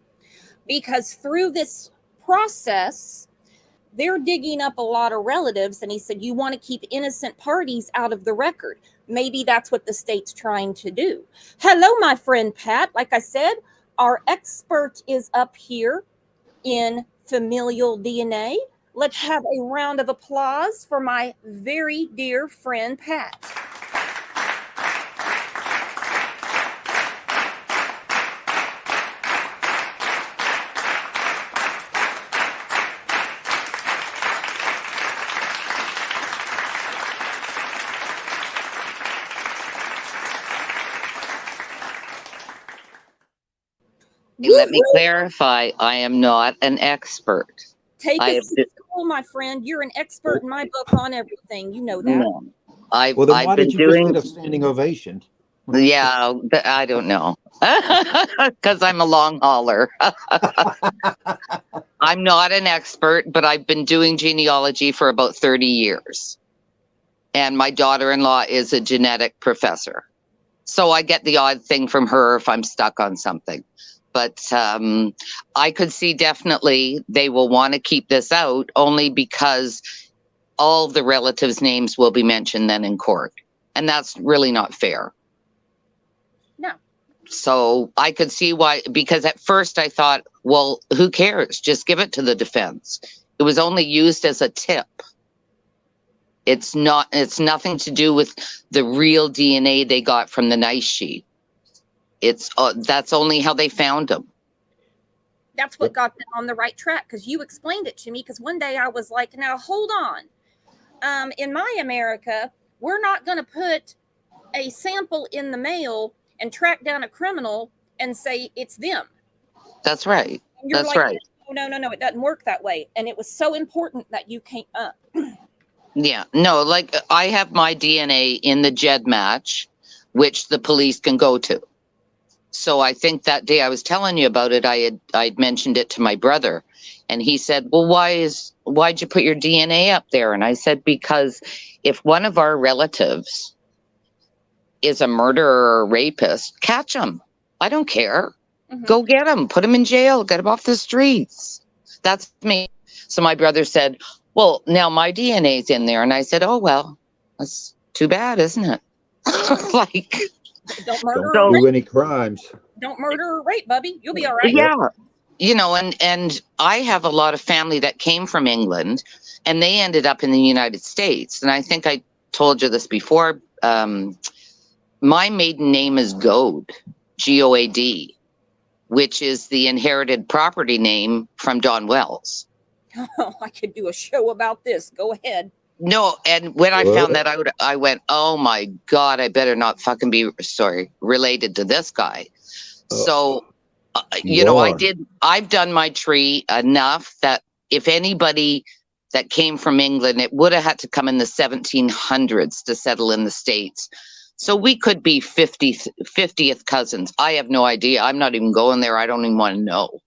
Because through this process, they're digging up a lot of relatives, and he said, you want to keep innocent parties out of the record. Maybe that's what the state's trying to do. Hello, my friend Pat. Like I said, our expert is up here in familial DNA. Let's have a round of applause for my very dear friend Pat. Let me clarify, I am not an expert. Take us to school, my friend. You're an expert in my book on everything. You know that. No. Well, then why did you just get a standing ovation? Yeah, I don't know. Because I'm a long hauler. I'm not an expert, but I've been doing genealogy for about 30 years. And my daughter-in-law is a genetic professor. So I get the odd thing from her if I'm stuck on something. But I could see definitely they will want to keep this out only because all the relatives' names will be mentioned then in court. And that's really not fair. No. So I could see why, because at first I thought, well, who cares? Just give it to the defense. It was only used as a tip. It's nothing to do with the real DNA they got from the nice sheet. That's only how they found them. That's what got them on the right track, because you explained it to me. Because one day I was like, now hold on. In my America, We're not going to put a sample in the mail and track down a criminal and say it's them. That's right. And you're That's like, right. no, it doesn't work that way. And it was so important that you came up. Yeah, no, like I have my DNA in the JED match, which the police can go to. So I think that day I was telling you about it, I'd mentioned it to my brother, and he said, well, why'd you put your DNA up there? And I said, because if one of our relatives is a murderer or a rapist, catch them. I don't care. Go get them, put them in jail, get them off the streets. That's me. So my brother said, well, now my DNA's in there. And I said, oh, well, that's too bad, isn't it? Like, don't murder Don't or do rape. any crimes. Don't murder or rape, Bubby. You'll be all right. Yeah. You know, and I have a lot of family that came from England and they ended up in the United States. And I think I told you this before. My maiden name is Goad, G-O-A-D, which is the inherited property name from Don Wells. Oh, I could do a show about this. Go ahead. No, and when I found that out, I went, oh my God, I better not fucking be, related to this guy. So, you know, I've done my tree enough that if anybody that came from England, it would have had to come in the 1700s to settle in the States. So we could be 50th cousins. I have no idea. I'm not even going there. I don't even want to know.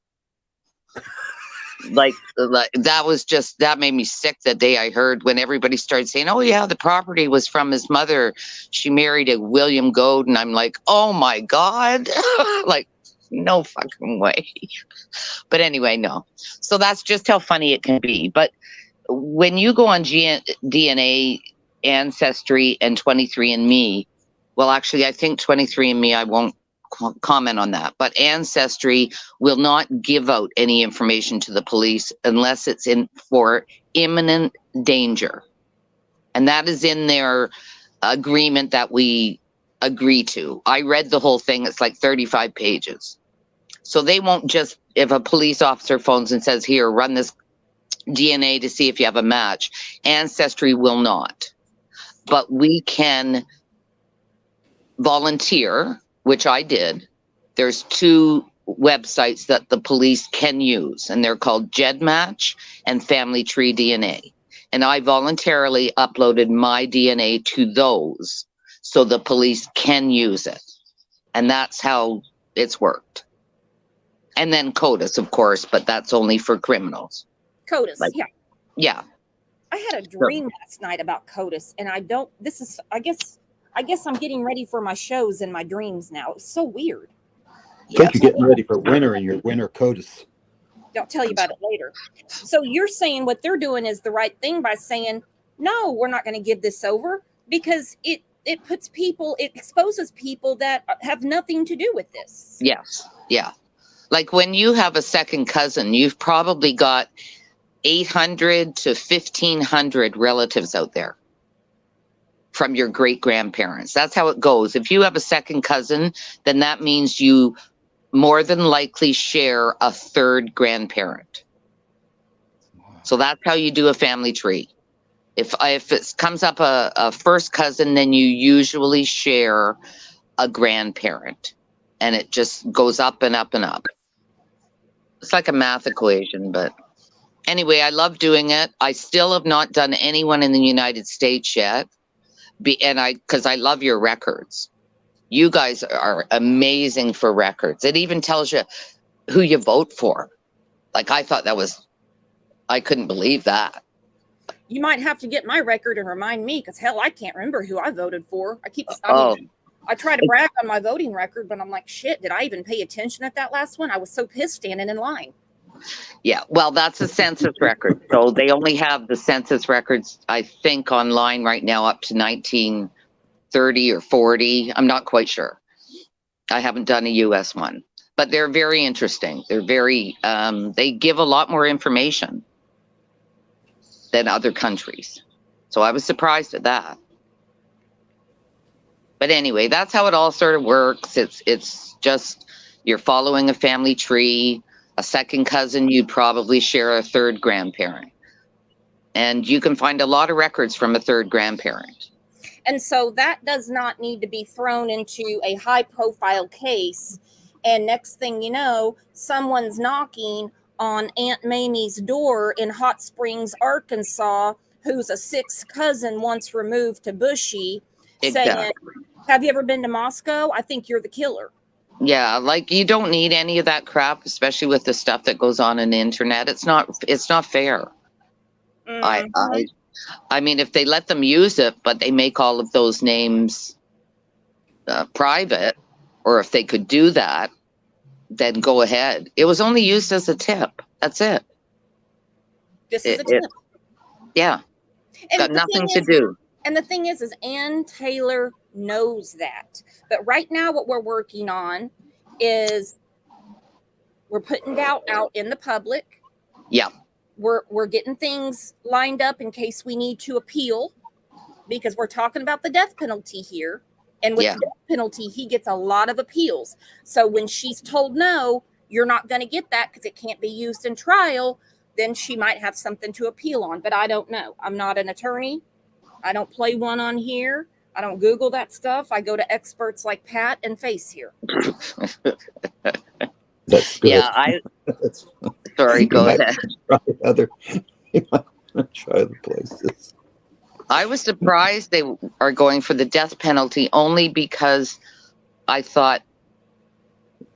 Like that made me sick the day I heard when everybody started saying, oh yeah, the property was from his mother. She married a William Goad. And I'm like, oh my God, like no fucking way. But anyway, no. So that's just how funny it can be. But when you go on DNA, Ancestry, and 23andMe, well, actually, I think 23andMe, I won't comment on that, but Ancestry will not give out any information to the police unless it's in for imminent danger. And that is in their agreement that we agree to. I read the whole thing. It's like 35 pages. So they won't just, if a police officer phones and says, here, run this DNA to see if you have a match, Ancestry will not. But we can volunteer, which I did. There's 2 websites that the police can use, and they're called GEDmatch and Family Tree DNA. And I voluntarily uploaded my DNA to those so the police can use it. And that's how it's worked. And then CODIS, of course, but that's only for criminals. CODIS, yeah. Yeah. I had a dream last night about CODIS, and I guess I'm getting ready for my shows and my dreams now. It's so weird. I think you're getting ready for winter in your winter CODIS. I'll tell you about it later. So you're saying what they're doing is the right thing by saying, no, we're not going to give this over, because it exposes people that have nothing to do with this. Yes. Yeah. Like when you have a second cousin, you've probably got 800 to 1,500 relatives out there from your great grandparents. That's how it goes. If you have a second cousin, then that means you more than likely share a third grandparent. So that's how you do a family tree. If it comes up a first cousin, then you usually share a grandparent, and it just goes up and up and up. It's like a math equation, but anyway, I love doing it. I still have not done anyone in the United States yet. Because I love your records. You guys are amazing for records. It even tells you who you vote for. Like I couldn't believe that. You might have to get my record and remind me, because hell, I can't remember who I voted for. I try to brag on my voting record, but I'm like, shit, did I even pay attention at that last one? I was so pissed standing in line. Yeah, well, that's a census record. So they only have the census records, I think, online right now up to 1930 or 40. I'm not quite sure. I haven't done a US one, but they're very interesting. They're very, they give a lot more information than other countries. So I was surprised at that. But anyway, that's how it all sort of works. It's just you're following a family tree. A second cousin, you'd probably share a third grandparent. And you can find a lot of records from a third grandparent. And so that does not need to be thrown into a high profile case. And next thing you know, someone's knocking on Aunt Mamie's door in Hot Springs, Arkansas, who's a sixth cousin once removed to Bushy, saying, have you ever been to Moscow? I think you're the killer. Yeah, like you don't need any of that crap, especially with the stuff that goes on the internet. It's not fair. I mean, if they let them use it, but they make all of those names private, or if they could do that, then go ahead. It was only used as a tip. That's it. This is a tip. Yeah. And got nothing to do. And the thing is Ann Taylor knows that. But right now what we're working on is we're putting doubt out in the public. Yeah. We're getting things lined up in case we need to appeal, because we're talking about the death penalty here. And with the death penalty, he gets a lot of appeals. So when she's told, no, you're not going to get that because it can't be used in trial, then she might have something to appeal on. But I don't know. I'm not an attorney. I don't play one on here. I don't Google that stuff. I go to experts like Pat and Face here. That's good. Yeah, sorry, go ahead. Try other places. I was surprised they are going for the death penalty only because I thought,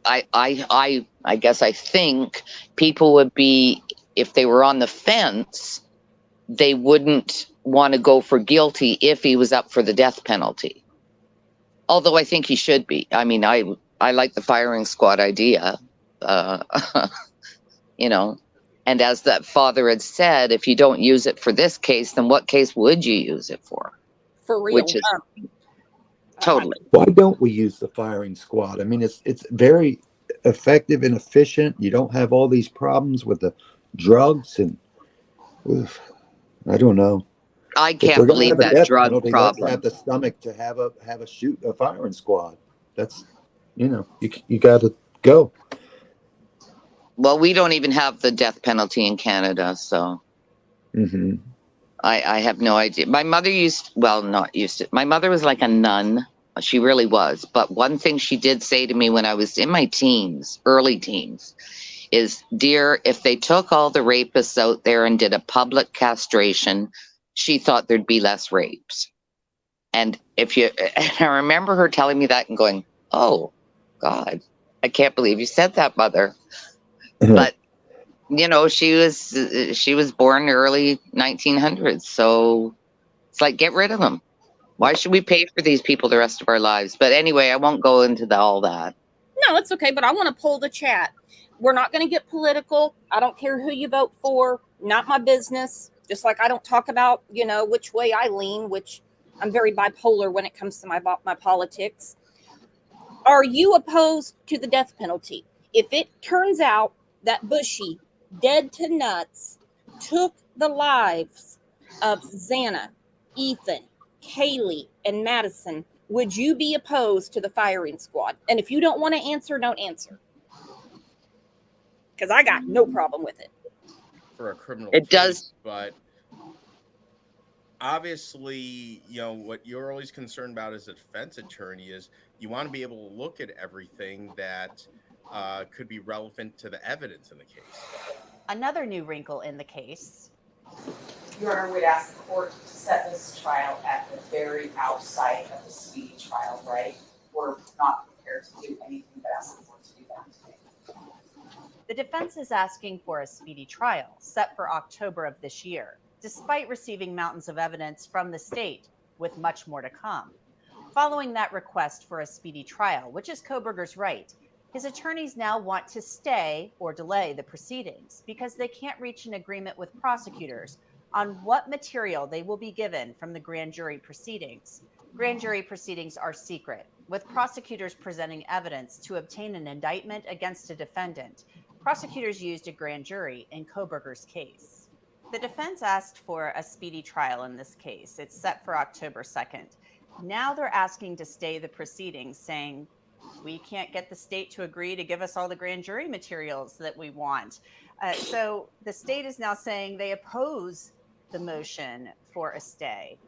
I guess I think people would be, if they were on the fence, they wouldn't want to go for guilty if he was up for the death penalty. Although I think he should be. I mean, I like the firing squad idea, you know. And as that father had said, if you don't use it for this case, then what case would you use it for? For real. Which is totally. Why don't we use the firing squad? I mean, it's very effective and efficient. You don't have all these problems with the drugs and I don't know. I can't believe that drug penalty, problem. Let's have the stomach to have a firing squad. That's, you know, you got to go. Well, we don't even have the death penalty in Canada, so I have no idea. My mother not used to. My mother was like a nun. She really was. But one thing she did say to me when I was in my teens, early teens, is, dear, if they took all the rapists out there and did a public castration, she thought there'd be less rapes. And I remember her telling me that and going, oh, God, I can't believe you said that, Mother. But, you know, she was born early 1900s. So it's like, get rid of them. Why should we pay for these people the rest of our lives? But anyway, I won't go into all that. No, it's okay. But I want to poll the chat. We're not going to get political. I don't care who you vote for. Not my business. Just like I don't talk about, you know, which way I lean, which I'm very bipolar when it comes to my politics. Are you opposed to the death penalty? If it turns out that Bushy, dead to nuts, took the lives of Xana, Ethan, Kaylee, and Madison, would you be opposed to the firing squad? And if you don't want to answer, don't answer. Because I got no problem with it. For a criminal it case, does. But obviously, you know, what you're always concerned about as a defense attorney is you want to be able to look at everything that could be relevant to the evidence in the case. Another new wrinkle in the case. Your Honor, we'd ask the court to set this trial at the very outside of the speedy trial, right? We're not prepared to do anything but ask the court to do that today. The defense is asking for a speedy trial set for October of this year, despite receiving mountains of evidence from the state, with much more to come. Following that request for a speedy trial, which is Kohberger's right, his attorneys now want to stay or delay the proceedings because they can't reach an agreement with prosecutors on what material they will be given from the grand jury proceedings. Grand jury proceedings are secret, with prosecutors presenting evidence to obtain an indictment against a defendant. Prosecutors used a grand jury in Kohberger's case. The defense asked for a speedy trial in this case. It's set for October 2nd. Now they're asking to stay the proceedings, saying, we can't get the state to agree to give us all the grand jury materials that we want. So the state is now saying they oppose the motion for a stay.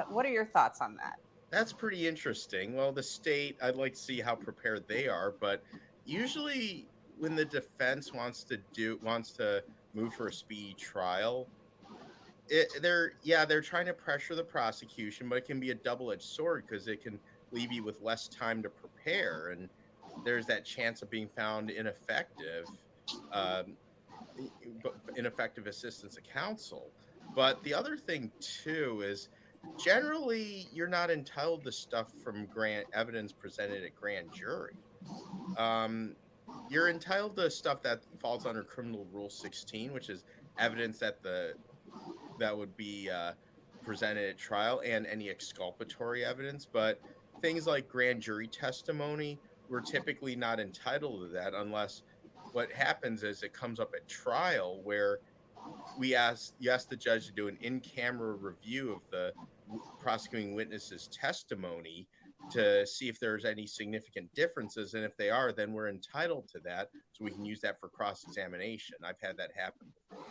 What are your thoughts on that? That's pretty interesting. Well, the state, I'd like to see how prepared they are, but usually when the defense wants to move for a speedy trial, they're trying to pressure the prosecution, but it can be a double-edged sword because it can leave you with less time to prepare, and there's that chance of being found ineffective, um, ineffective assistance of counsel. But the other thing too is generally you're not entitled to stuff from grand evidence presented at grand jury. Um, you're entitled to stuff that falls under criminal rule 16, which is evidence that would be presented at trial and any exculpatory evidence. But things like grand jury testimony, we're typically not entitled to that unless what happens is it comes up at trial where you ask the judge to do an in-camera review of the prosecuting witness's testimony to see if there's any significant differences, and if they are, then we're entitled to that, so we can use that for cross-examination. I've had that happen before.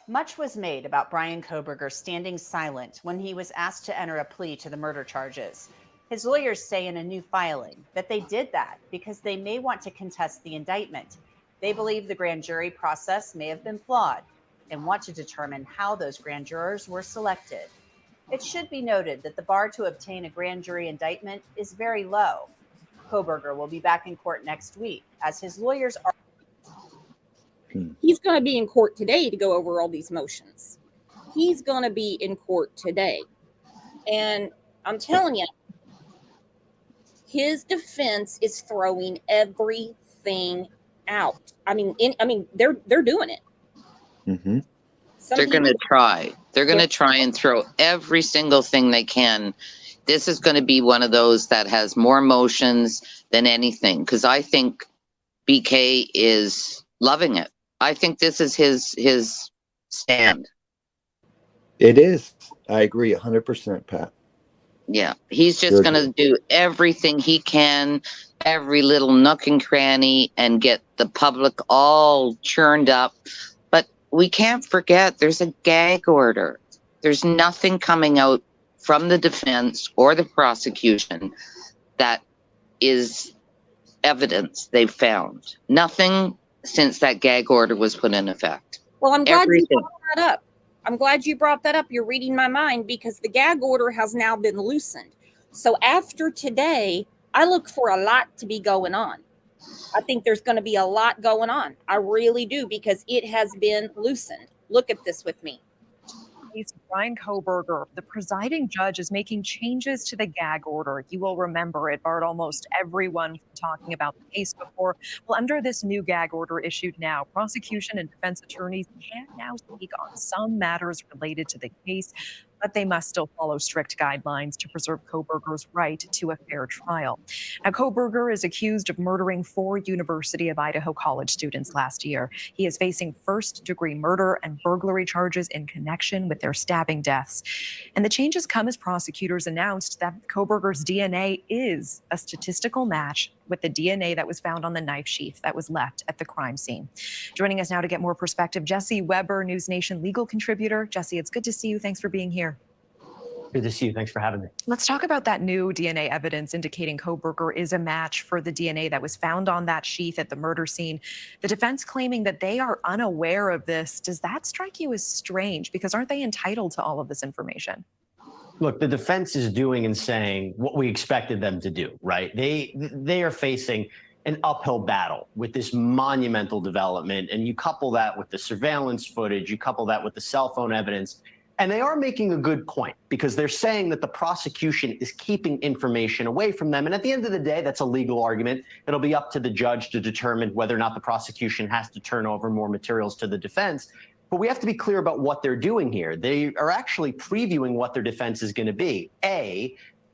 Much was made about Bryan Kohberger standing silent when he was asked to enter a plea to the murder charges. His lawyers say in a new filing that they did that because they may want to contest the indictment. They believe the grand jury process may have been flawed and want to determine how those grand jurors were selected. It should be noted that the bar to obtain a grand jury indictment is very low. Kohberger will be back in court next week as his lawyers are. He's going to be in court today to go over all these motions. He's going to be in court today. And I'm telling you, his defense is throwing everything out. I mean, they're doing it. Mm-hmm. They're going to try. They're going to try and throw every single thing they can. This is going to be one of those that has more motions than anything, because I think BK is loving it. I think this is his stand. It is. I agree 100%, Pat. Yeah, he's just going to do everything he can, every little nook and cranny, and get the public all churned up. But we can't forget there's a gag order. There's nothing coming out from the defense or the prosecution that is evidence they've found. Nothing since that gag order was put in effect. Well, I'm glad you brought that up. I'm glad you brought that up. You're reading my mind, because the gag order has now been loosened. So after today, I look for a lot to be going on. I think there's going to be a lot going on. I really do, because it has been loosened. Look at this with me. Bryan Kohberger, the presiding judge, is making changes to the gag order. You will remember it barred almost everyone from talking about the case before. Well, under this new gag order issued now, prosecution and defense attorneys can now speak on some matters related to the case, but they must still follow strict guidelines to preserve Kohberger's right to a fair trial. Now, Kohberger is accused of murdering 4 University of Idaho college students last year. He is facing first-degree murder and burglary charges in connection with their stabbing deaths. And the changes come as prosecutors announced that Kohberger's DNA is a statistical match with the DNA that was found on the knife sheath that was left at the crime scene. Joining us now to get more perspective, Jesse Weber, News Nation legal contributor. Jesse, it's good to see you. Thanks for being here. Good to see you. Thanks for having me. Let's talk about that new DNA evidence indicating Kohberger is a match for the DNA that was found on that sheath at the murder scene. The defense claiming that they are unaware of this. Does that strike you as strange? Because aren't they entitled to all of this information? Look, the defense is doing and saying what we expected them to do, right? They are facing an uphill battle with this monumental development, and you couple that with the surveillance footage, you couple that with the cell phone evidence, and they are making a good point, because they're saying that the prosecution is keeping information away from them. And at the end of the day, that's a legal argument. It'll be up to the judge to determine whether or not the prosecution has to turn over more materials to the defense. But we have to be clear about what they're doing here. They are actually previewing what their defense is going to be.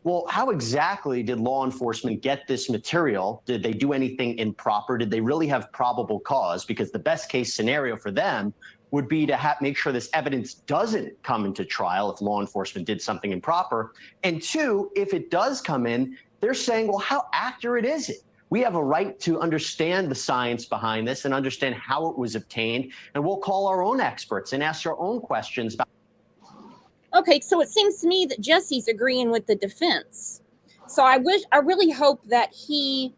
Well, how exactly did law enforcement get this material? Did they do anything improper? Did they really have probable cause? Because the best case scenario for them would be to make sure this evidence doesn't come into trial if law enforcement did something improper. And 2, if it does come in, they're saying, well, how accurate is it? We have a right to understand the science behind this and understand how it was obtained. And we'll call our own experts and ask our own questions about. Okay, so it seems to me that Jesse's agreeing with the defense. So I really hope that he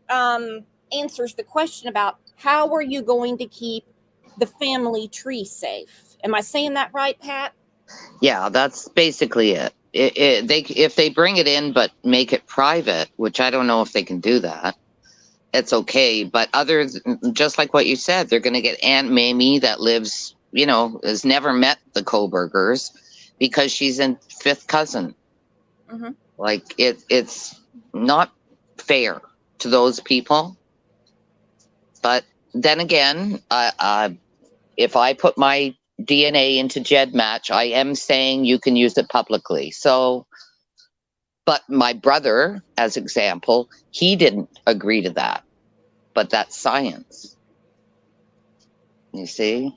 answers the question about how are you going to keep the family tree safe? Am I saying that right, Pat? Yeah, that's basically it. If they bring it in but make it private, which I don't know if they can do that, it's okay. But just like what you said, they're going to get Aunt Mamie that lives, has never met the Kohbergers because she's in fifth cousin. Mm-hmm. Like it's not fair to those people. But then again, if I put my DNA into GEDmatch, I am saying you can use it publicly. So, but my brother, as example, he didn't agree to that. But that's science. You see?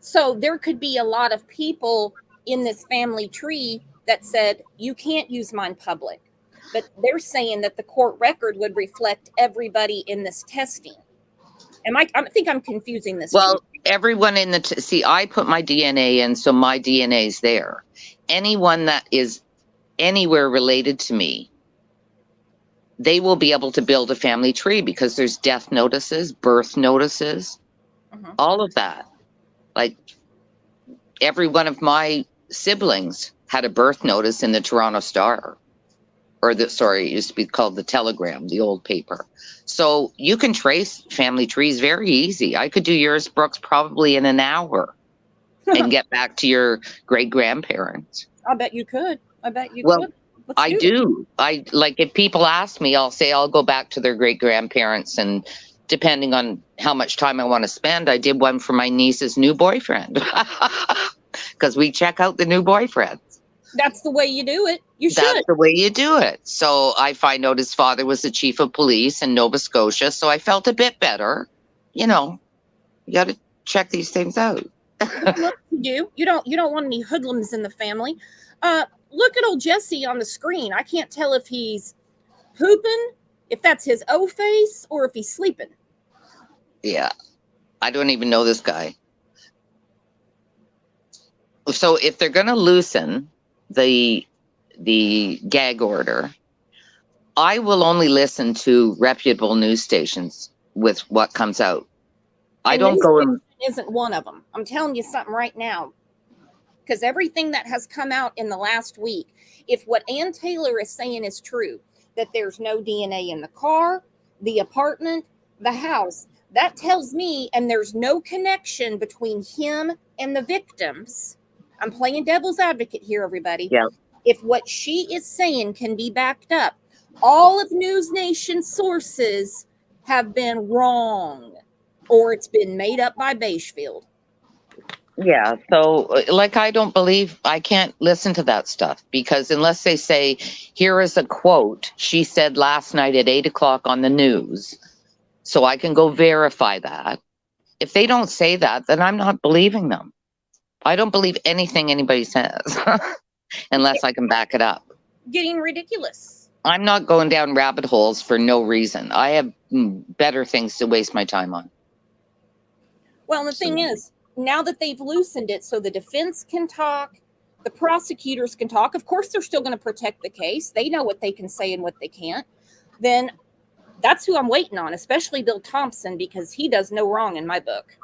So there could be a lot of people in this family tree that said, you can't use mine public. But they're saying that the court record would reflect everybody in this testing. I think I'm confusing this. Well, everyone in see, I put my DNA in, so my DNA's there. Anyone that is anywhere related to me, they will be able to build a family tree because there's death notices, birth notices, all of that. Like every one of my siblings had a birth notice in the Toronto Star. It used to be called the Telegram, the old paper. So you can trace family trees very easy. I could do yours, Brooks, probably in an hour and get back to your great-grandparents. I bet you could. Well, I do. If people ask me, I'll say I'll go back to their great-grandparents, and depending on how much time I want to spend, I did one for my niece's new boyfriend because we check out the new boyfriends. That's the way you do it. That's the way you do it. So I find out his father was the chief of police in Nova Scotia, so I felt a bit better. You got to check these things out. You do. You don't want any hoodlums in the family. Look at old Jesse on the screen. I can't tell if he's pooping, if that's his O face, or if he's sleeping. Yeah, I don't even know this guy. So if they're going to loosen the gag order, I will only listen to reputable news stations with what comes out. I don't go in. Isn't one of them. I'm telling you something right now, because everything that has come out in the last week, if what Ann Taylor is saying is true, that there's no DNA in the car, the apartment, the house, that tells me, and there's no connection between him and the victims. I'm playing devil's advocate here, everybody. Yeah. If what she is saying can be backed up, all of News Nation sources have been wrong, or it's been made up by Beishfield. Yeah. So I can't listen to that stuff because unless they say, here is a quote she said last night at 8:00 on the news, so I can go verify that. If they don't say that, then I'm not believing them. I don't believe anything anybody says unless I can back it up. Getting ridiculous. I'm not going down rabbit holes for no reason. I have better things to waste my time on. Well, the thing is, now that they've loosened it so the defense can talk, the prosecutors can talk, of course they're still going to protect the case. They know what they can say and what they can't. Then that's who I'm waiting on, especially Bill Thompson, because he does no wrong in my book.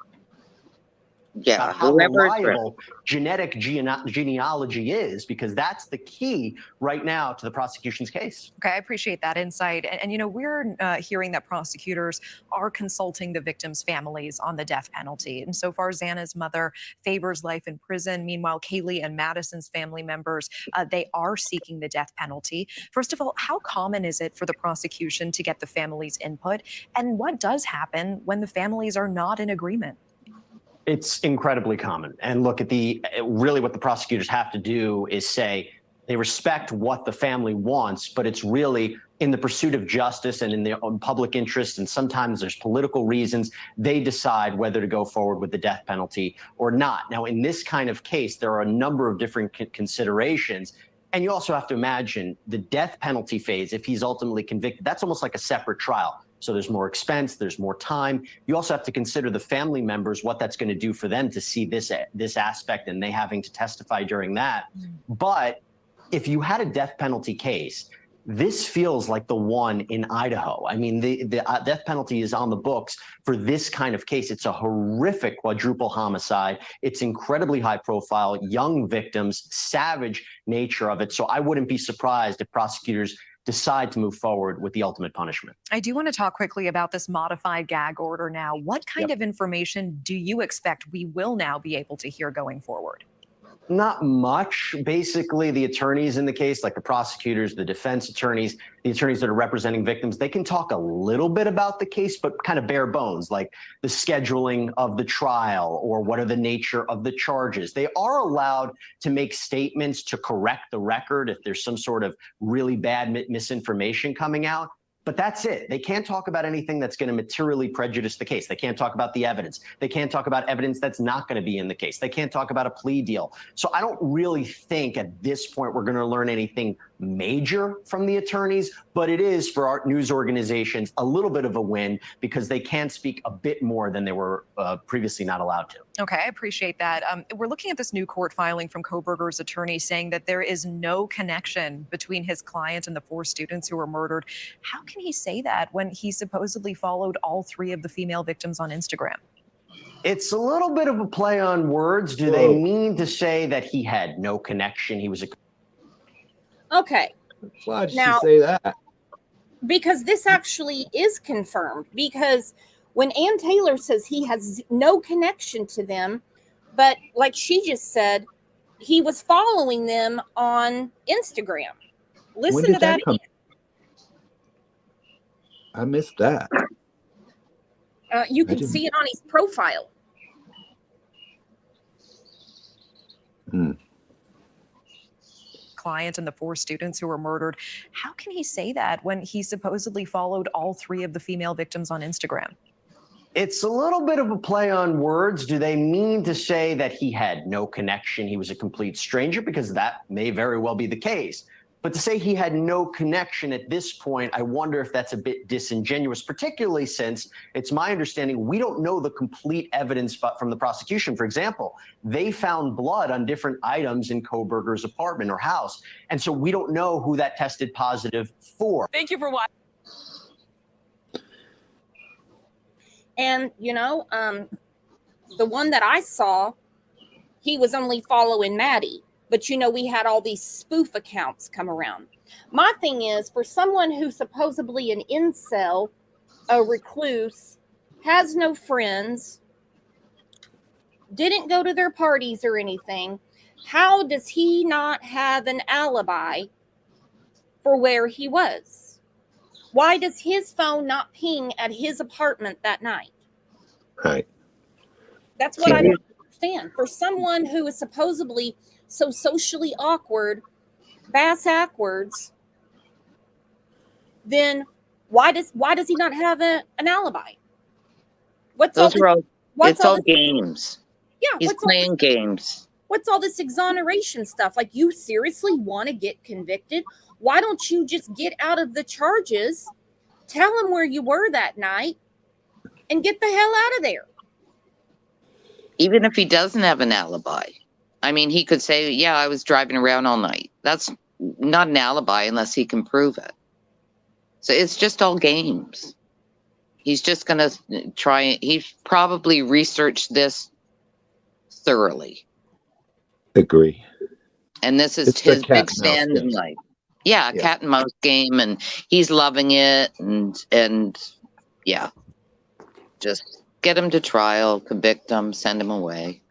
Yeah, how reliable genetic genealogy is, because that's the key right now to the prosecution's case. Okay, I appreciate that insight. And we're hearing that prosecutors are consulting the victims' families on the death penalty. And so far, Xana's mother favors life in prison. Meanwhile, Kaylee and Madison's family members, they are seeking the death penalty. First of all, how common is it for the prosecution to get the family's input? And what does happen when the families are not in agreement? It's incredibly common. And look at really what the prosecutors have to do is say they respect what the family wants, but it's really in the pursuit of justice and in their own public interest. And sometimes there's political reasons. They decide whether to go forward with the death penalty or not. Now, in this kind of case, there are a number of different considerations. And you also have to imagine the death penalty phase, if he's ultimately convicted, that's almost like a separate trial. So there's more expense, there's more time. You also have to consider the family members, what that's going to do for them to see this aspect and they having to testify during that. But if you had a death penalty case, this feels like the one in Idaho. I mean, the death penalty is on the books for this kind of case. It's a horrific quadruple homicide. It's incredibly high profile, young victims, savage nature of it. So I wouldn't be surprised if prosecutors decide to move forward with the ultimate punishment. I do want to talk quickly about this modified gag order now. What kind of information do you expect we will now be able to hear going forward? Not much. Basically, the attorneys in the case, like the prosecutors, the defense attorneys, the attorneys that are representing victims, they can talk a little bit about the case, but kind of bare bones, like the scheduling of the trial or what are the nature of the charges. They are allowed to make statements to correct the record if there's some sort of really bad misinformation coming out. But that's it. They can't talk about anything that's going to materially prejudice the case. They can't talk about the evidence. They can't talk about evidence that's not going to be in the case. They can't talk about a plea deal. So I don't really think at this point we're going to learn anything major from the attorneys, but it is for our news organizations a little bit of a win because they can speak a bit more than they were previously not allowed to. Okay, I appreciate that. We're looking at this new court filing from Kohberger's attorney saying that there is no connection between his client and the 4 students who were murdered. How can he say that when he supposedly followed all 3 of the female victims on Instagram? It's a little bit of a play on words. Do they mean to say that he had no connection? He was a... Okay. Why did Now, she say that? Because this actually is confirmed. Because when Ann Taylor says he has no connection to them, but like she just said, he was following them on Instagram. Listen to that. I missed that. You can see it on his profile. Client and the 4 students who were murdered. How can he say that when he supposedly followed all 3 of the female victims on Instagram? It's a little bit of a play on words. Do they mean to say that he had no connection? He was a complete stranger, because that may very well be the case. But to say he had no connection at this point, I wonder if that's a bit disingenuous, particularly since it's my understanding we don't know the complete evidence from the prosecution. For example, they found blood on different items in Kohberger's apartment or house. And so we don't know who that tested positive for. Thank you for watching. And, the one that I saw, he was only following Maddie. But, we had all these spoof accounts come around. My thing is, for someone who's supposedly an incel, a recluse, has no friends, didn't go to their parties or anything, how does he not have an alibi for where he was? Why does his phone not ping at his apartment that night? Right. That's what I don't understand. For someone who is supposedly so socially awkward, backwards, then why does he not have an alibi? It's all games. Yeah, he's playing games. What's all this exoneration stuff? Like, you seriously want to get convicted? Why don't you just get out of the charges, tell him where you were that night, and get the hell out of there? Even if he doesn't have an alibi. I mean, he could say, yeah, I was driving around all night. That's not an alibi unless he can prove it. So it's just all games. He's just going to try. He's probably researched this thoroughly. Agree. And this is his big stand in life. Yeah, cat and mouse game, and he's loving it. And yeah, just get him to trial, convict him, send him away.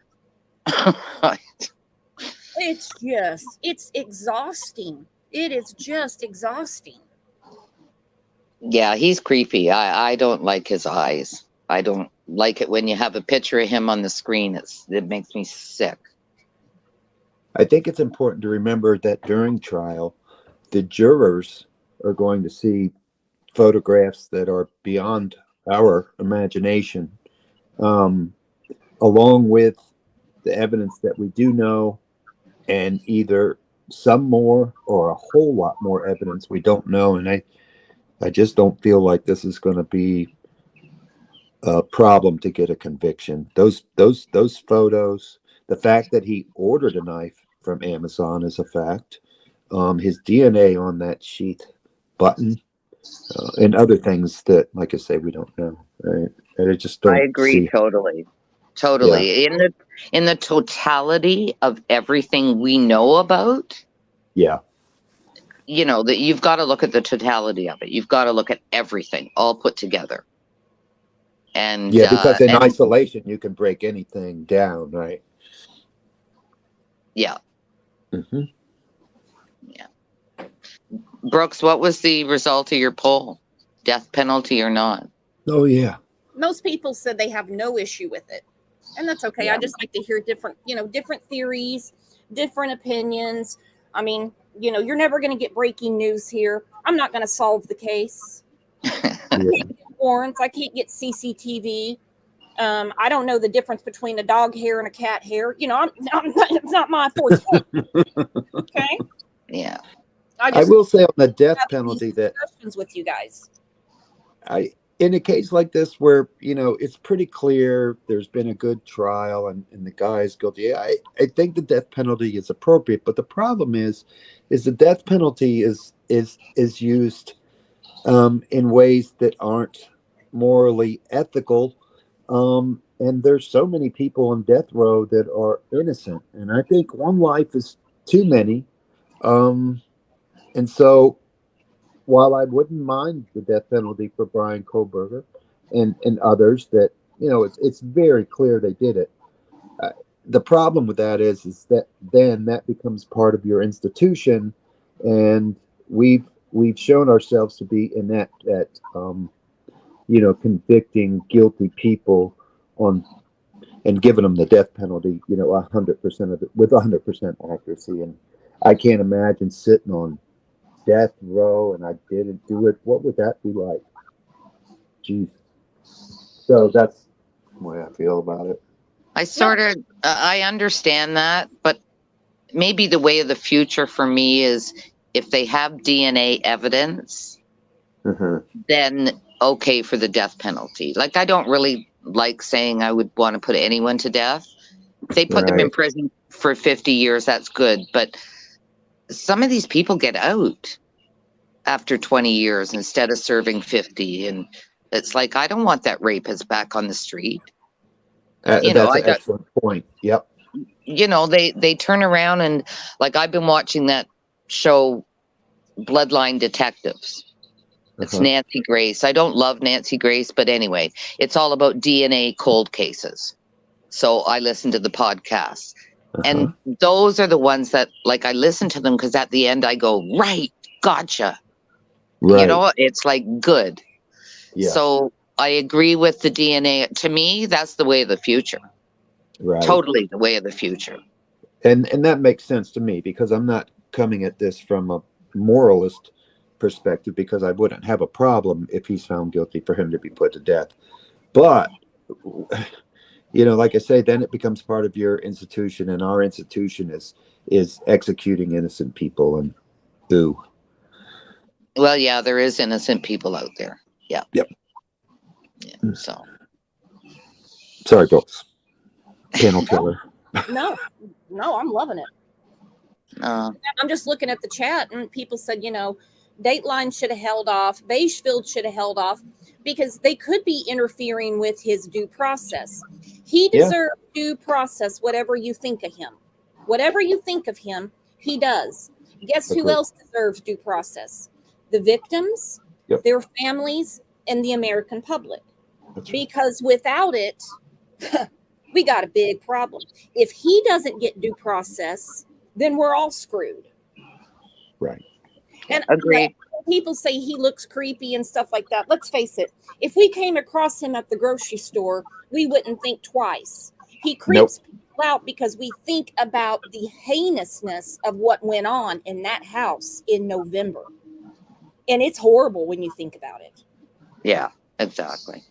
It's exhausting. It is just exhausting. Yeah, he's creepy. I don't like his eyes. I don't like it when you have a picture of him on the screen. It makes me sick. I think it's important to remember that during trial, the jurors are going to see photographs that are beyond our imagination, along with the evidence that we do know, and either some more or a whole lot more evidence we don't know. And I just don't feel like this is going to be a problem to get a conviction. Those photos, the fact that he ordered a knife from Amazon is a fact. His DNA on that sheet button, and other things that, like I say, we don't know. Right? I just I don't agree see. totally. Yeah. Totally. In the totality of everything we know about, Yeah. you know, that you've got to look at the totality of it. You've got to look at everything all put together. And Yeah, because in and isolation you can break anything down, right? yeah. Mm-hmm. Yeah. Brooks, what was the result of your poll? Death penalty or not? Oh yeah. Most people said they have no issue with it, and that's okay. Yeah. I just like to hear different theories, different opinions. I mean, you're never going to get breaking news here. I'm not going to solve the case. I can't get warrants. I can't get CCTV. I don't know the difference between a dog hair and a cat hair. It's not my forte. Okay. Yeah. I will say on the death penalty that discussions with you guys. In a case like this where, it's pretty clear there's been a good trial and the guy is guilty, I think the death penalty is appropriate. But the problem is the death penalty is used in ways that aren't morally ethical. And there's so many people on death row that are innocent. And I think one life is too many. And so while I wouldn't mind the death penalty for Bryan Kohberger and others that, it's very clear they did it. The problem with that is that then that becomes part of your institution. And we've shown ourselves to be inept at, convicting guilty people and giving them the death penalty, 100% of it with 100% accuracy. And I can't imagine sitting on death row and I didn't do it. What would that be like? Jeez. So that's the way I feel about it. I understand that, but maybe the way of the future for me is if they have DNA evidence, then okay for the death penalty. Like, I don't really like saying I would want to put anyone to death. If they put them in prison for 50 years, that's good. But some of these people get out after 20 years instead of serving 50. And it's like, I don't want that rapist back on the street. That's an excellent point. Yep. They turn around and, like, I've been watching that show, Bloodline Detectives. It's Nancy Grace. I don't love Nancy Grace, but anyway, it's all about DNA cold cases. So I listen to the podcast. And those are the ones that, like, I listen to them because at the end I go, right, gotcha. Right. It's like good. Yeah. So I agree with the DNA. To me, that's the way of the future. Right. Totally the way of the future. And that makes sense to me because I'm not coming at this from a moralist perspective, because I wouldn't have a problem if he's found guilty for him to be put to death. But, like I say, then it becomes part of your institution, and our institution is executing innocent people. And boo. Well, yeah, there is innocent people out there. Yeah. Yep. Yeah, so. Sorry, Brooks. Panel killer. No, I'm loving it. I'm just looking at the chat, and people said, Dateline should have held off. Beigeville should have held off because they could be interfering with his due process. He deserves due process, whatever you think of him. Whatever you think of him, he does. Guess who else deserves due process? The victims, their families, and the American public. Because without it, we got a big problem. If he doesn't get due process, then we're all screwed. Right. And agree. People say he looks creepy and stuff like that. Let's face it. If we came across him at the grocery store, we wouldn't think twice. He creeps people out because we think about the heinousness of what went on in that house in November. And it's horrible when you think about it. Yeah, exactly.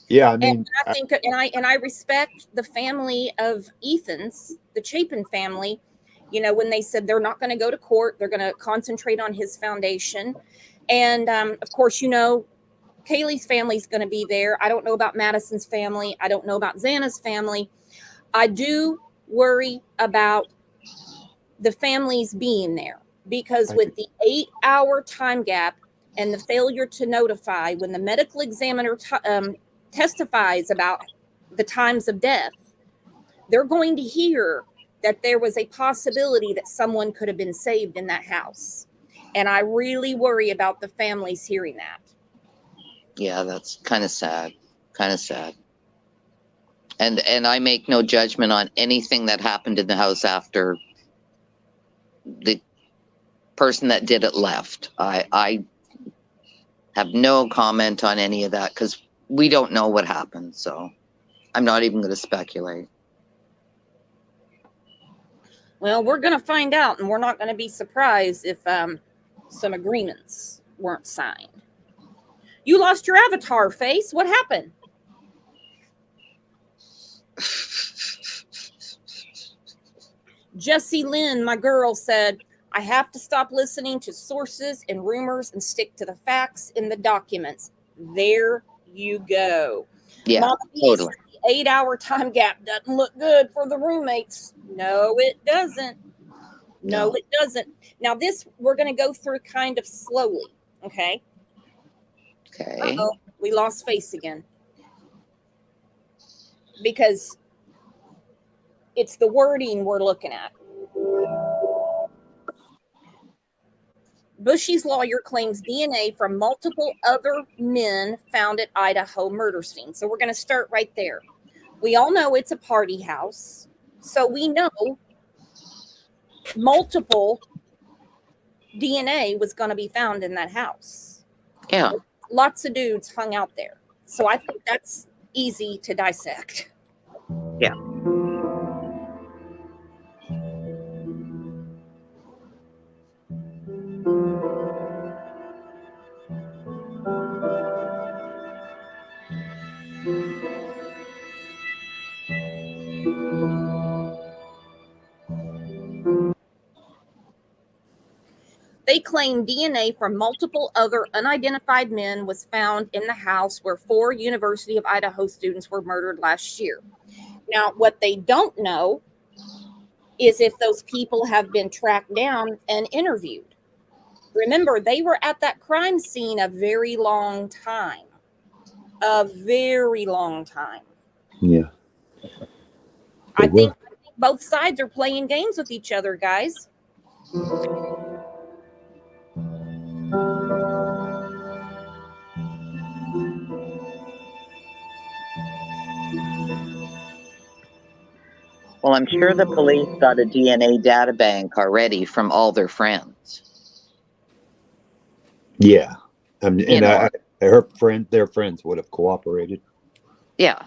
Yeah, I mean, and I think, and I respect the family of Ethan's, the Chapin family. When they said they're not going to go to court, they're going to concentrate on his foundation. And of course, you know, Kaylee's family's going to be there. I don't know about Madison's family. I don't know about Xana's family. I do worry about the families being there because with the 8-hour time gap and the failure to notify when the medical examiner testifies about the times of death, they're going to hear that there was a possibility that someone could have been saved in that house. And I really worry about the families hearing that. Yeah, that's kind of sad. Kind of sad. And I make no judgment on anything that happened in the house after the person that did it left. I have no comment on any of that because we don't know what happened. So I'm not even going to speculate. Well, we're going to find out, and we're not going to be surprised if some agreements weren't signed. You lost your avatar, Face. What happened? Jessie Lynn, my girl, said, I have to stop listening to sources and rumors and stick to the facts in the documents. There you go. Yeah, Mama totally. The 8-hour time gap doesn't look good for the roommates. No, it doesn't. No, it doesn't. Now, this we're going to go through kind of slowly, okay? Okay. Uh-oh, we lost Face again. Because it's the wording we're looking at. Bushy's lawyer claims DNA from multiple other men found at Idaho murder scene. So we're going to start right there. We all know it's a party house. So we know multiple DNA was going to be found in that house. Yeah. Lots of dudes hung out there. So I think that's easy to dissect. Yeah. They claim DNA from multiple other unidentified men was found in the house where 4 University of Idaho students were murdered last year. Now, what they don't know is if those people have been tracked down and interviewed. Remember, they were at that crime scene a very long time. A very long time. Yeah. I think both sides are playing games with each other, guys. Well, I'm sure the police got a DNA data bank already from all their friends. Yeah. And their friends would have cooperated. Yeah.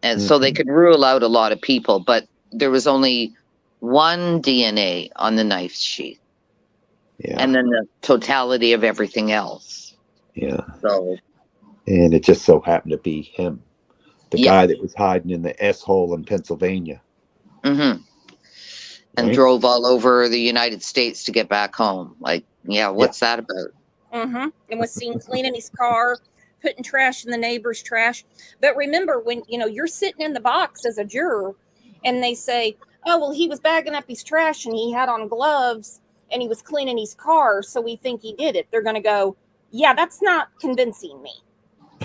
And so they could rule out a lot of people, but there was only one DNA on the knife sheath. Yeah. And then the totality of everything else. Yeah. So. And it just so happened to be him. The guy that was hiding in the S-hole in Pennsylvania. Mm-hmm. And drove all over the United States to get back home. Like, what's that about? Mm-hmm. And was seen cleaning his car, putting trash in the neighbor's trash. But remember, when you're sitting in the box as a juror, and they say, "Oh, well, he was bagging up his trash and he had on gloves and he was cleaning his car, so we think he did it." They're going to go, "Yeah, that's not convincing me."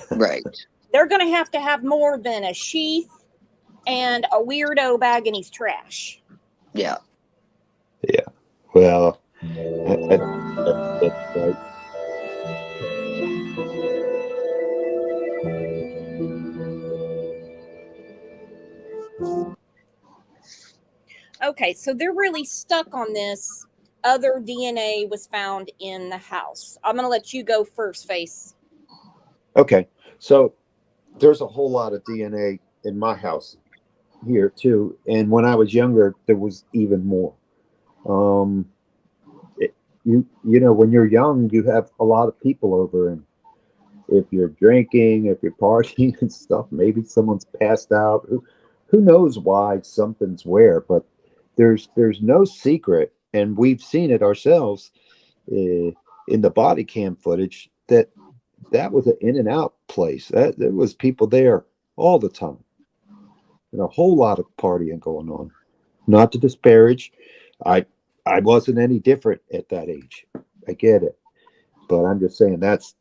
Right. They're going to have more than a sheath and a weirdo bagging his trash. Yeah. Yeah. Well, that's right. Okay, so they're really stuck on this. Other DNA was found in the house. I'm going to let you go first, Face. Okay. So there's a whole lot of DNA in my house here too. And when I was younger, there was even more. When you're young, you have a lot of people over, and if you're drinking, if you're partying and stuff, maybe someone's passed out. Who knows why something's where? But there's no secret, and we've seen it ourselves. in the body cam footage that was an in and out place. That there was people there all the time, and a whole lot of partying going on. Not to disparage, I wasn't any different at that age. I get it, but I'm just saying that's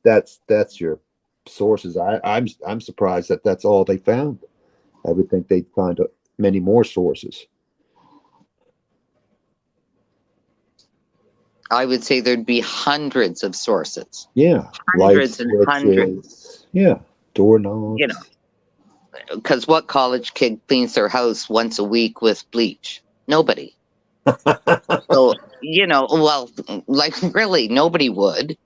your sources. I'm surprised that that's all they found. I would think they'd find many more sources. I would say there'd be hundreds of sources. Yeah, Hundreds light and hundreds. switches. Yeah, doorknobs. You know, because what college kid cleans their house once a week with bleach? Nobody. So, well, like really, nobody would.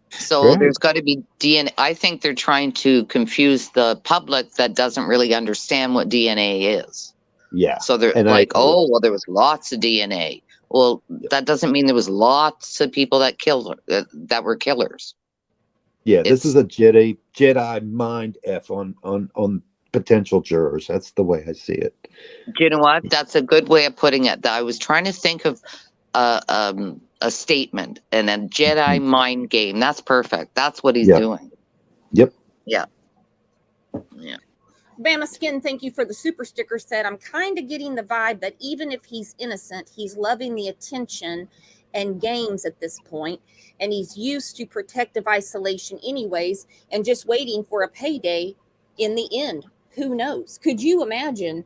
So Right. there's got to be DNA. I think they're trying to confuse the public that doesn't really understand what DNA is. Yeah. So they're And like, oh, well, there was lots of DNA. Well, that doesn't mean there was lots of people that killed that were killers. Yeah, this is a Jedi mind F on potential jurors. That's the way I see it. Do you know what? That's a good way of putting it. I was trying to think of a statement and a Jedi mind game. That's perfect. That's what he's doing. Yep. Yeah. Yeah. Bama Skin, thank you for the super sticker. Said, I'm kind of getting the vibe that even if he's innocent, he's loving the attention and games at this point, and he's used to protective isolation anyways, and just waiting for a payday in the end. Who knows? Could you imagine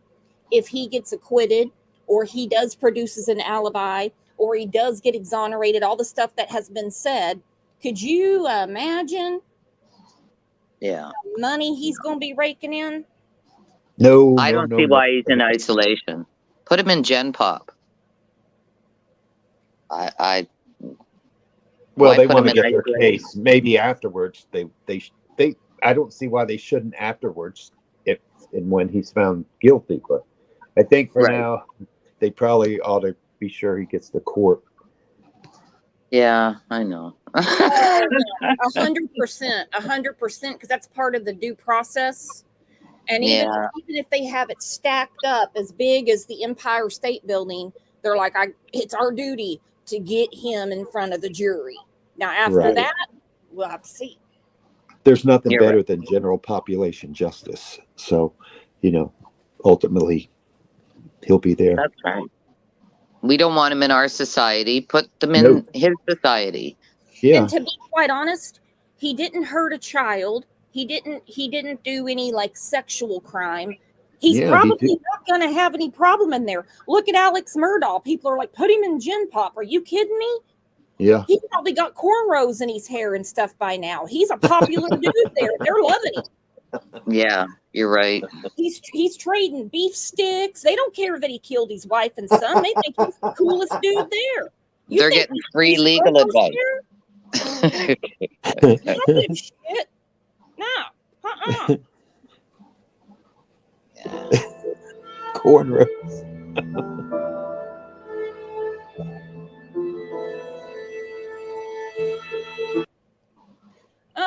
if he gets acquitted, or he does produces an alibi, or he does get exonerated, all the stuff that has been said? Could you imagine? Yeah. The money he's going to be raking in? No, I don't see why he's in isolation. Put him in Gen Pop. Well, why they put want to him in get their isolation? case. Maybe afterwards, they. I don't see why they shouldn't afterwards, if and when he's found guilty. But I think for now, they probably ought to be sure he gets to court. Yeah, I know. 100%, 100%, because that's part of the due process. And even if they have it stacked up as big as the Empire State Building, they're like, it's our duty to get him in front of the jury. Now, after that, we'll have to see. There's nothing better than general population justice. So, ultimately, he'll be there. That's right. We don't want him in our society. Put them in his society. Yeah. And to be quite honest, he didn't hurt a child. He didn't do any like sexual crime. He's probably not going to have any problem in there. Look at Alex Murdaugh. People are like, put him in Gen Pop. Are you kidding me? Yeah. He's probably got cornrows in his hair and stuff by now. He's a popular dude there. They're loving him. Yeah, you're right. He's trading beef sticks. They don't care that he killed his wife and son. They think he's the coolest dude there. They're getting free legal advice. Shit. No. Cornrows.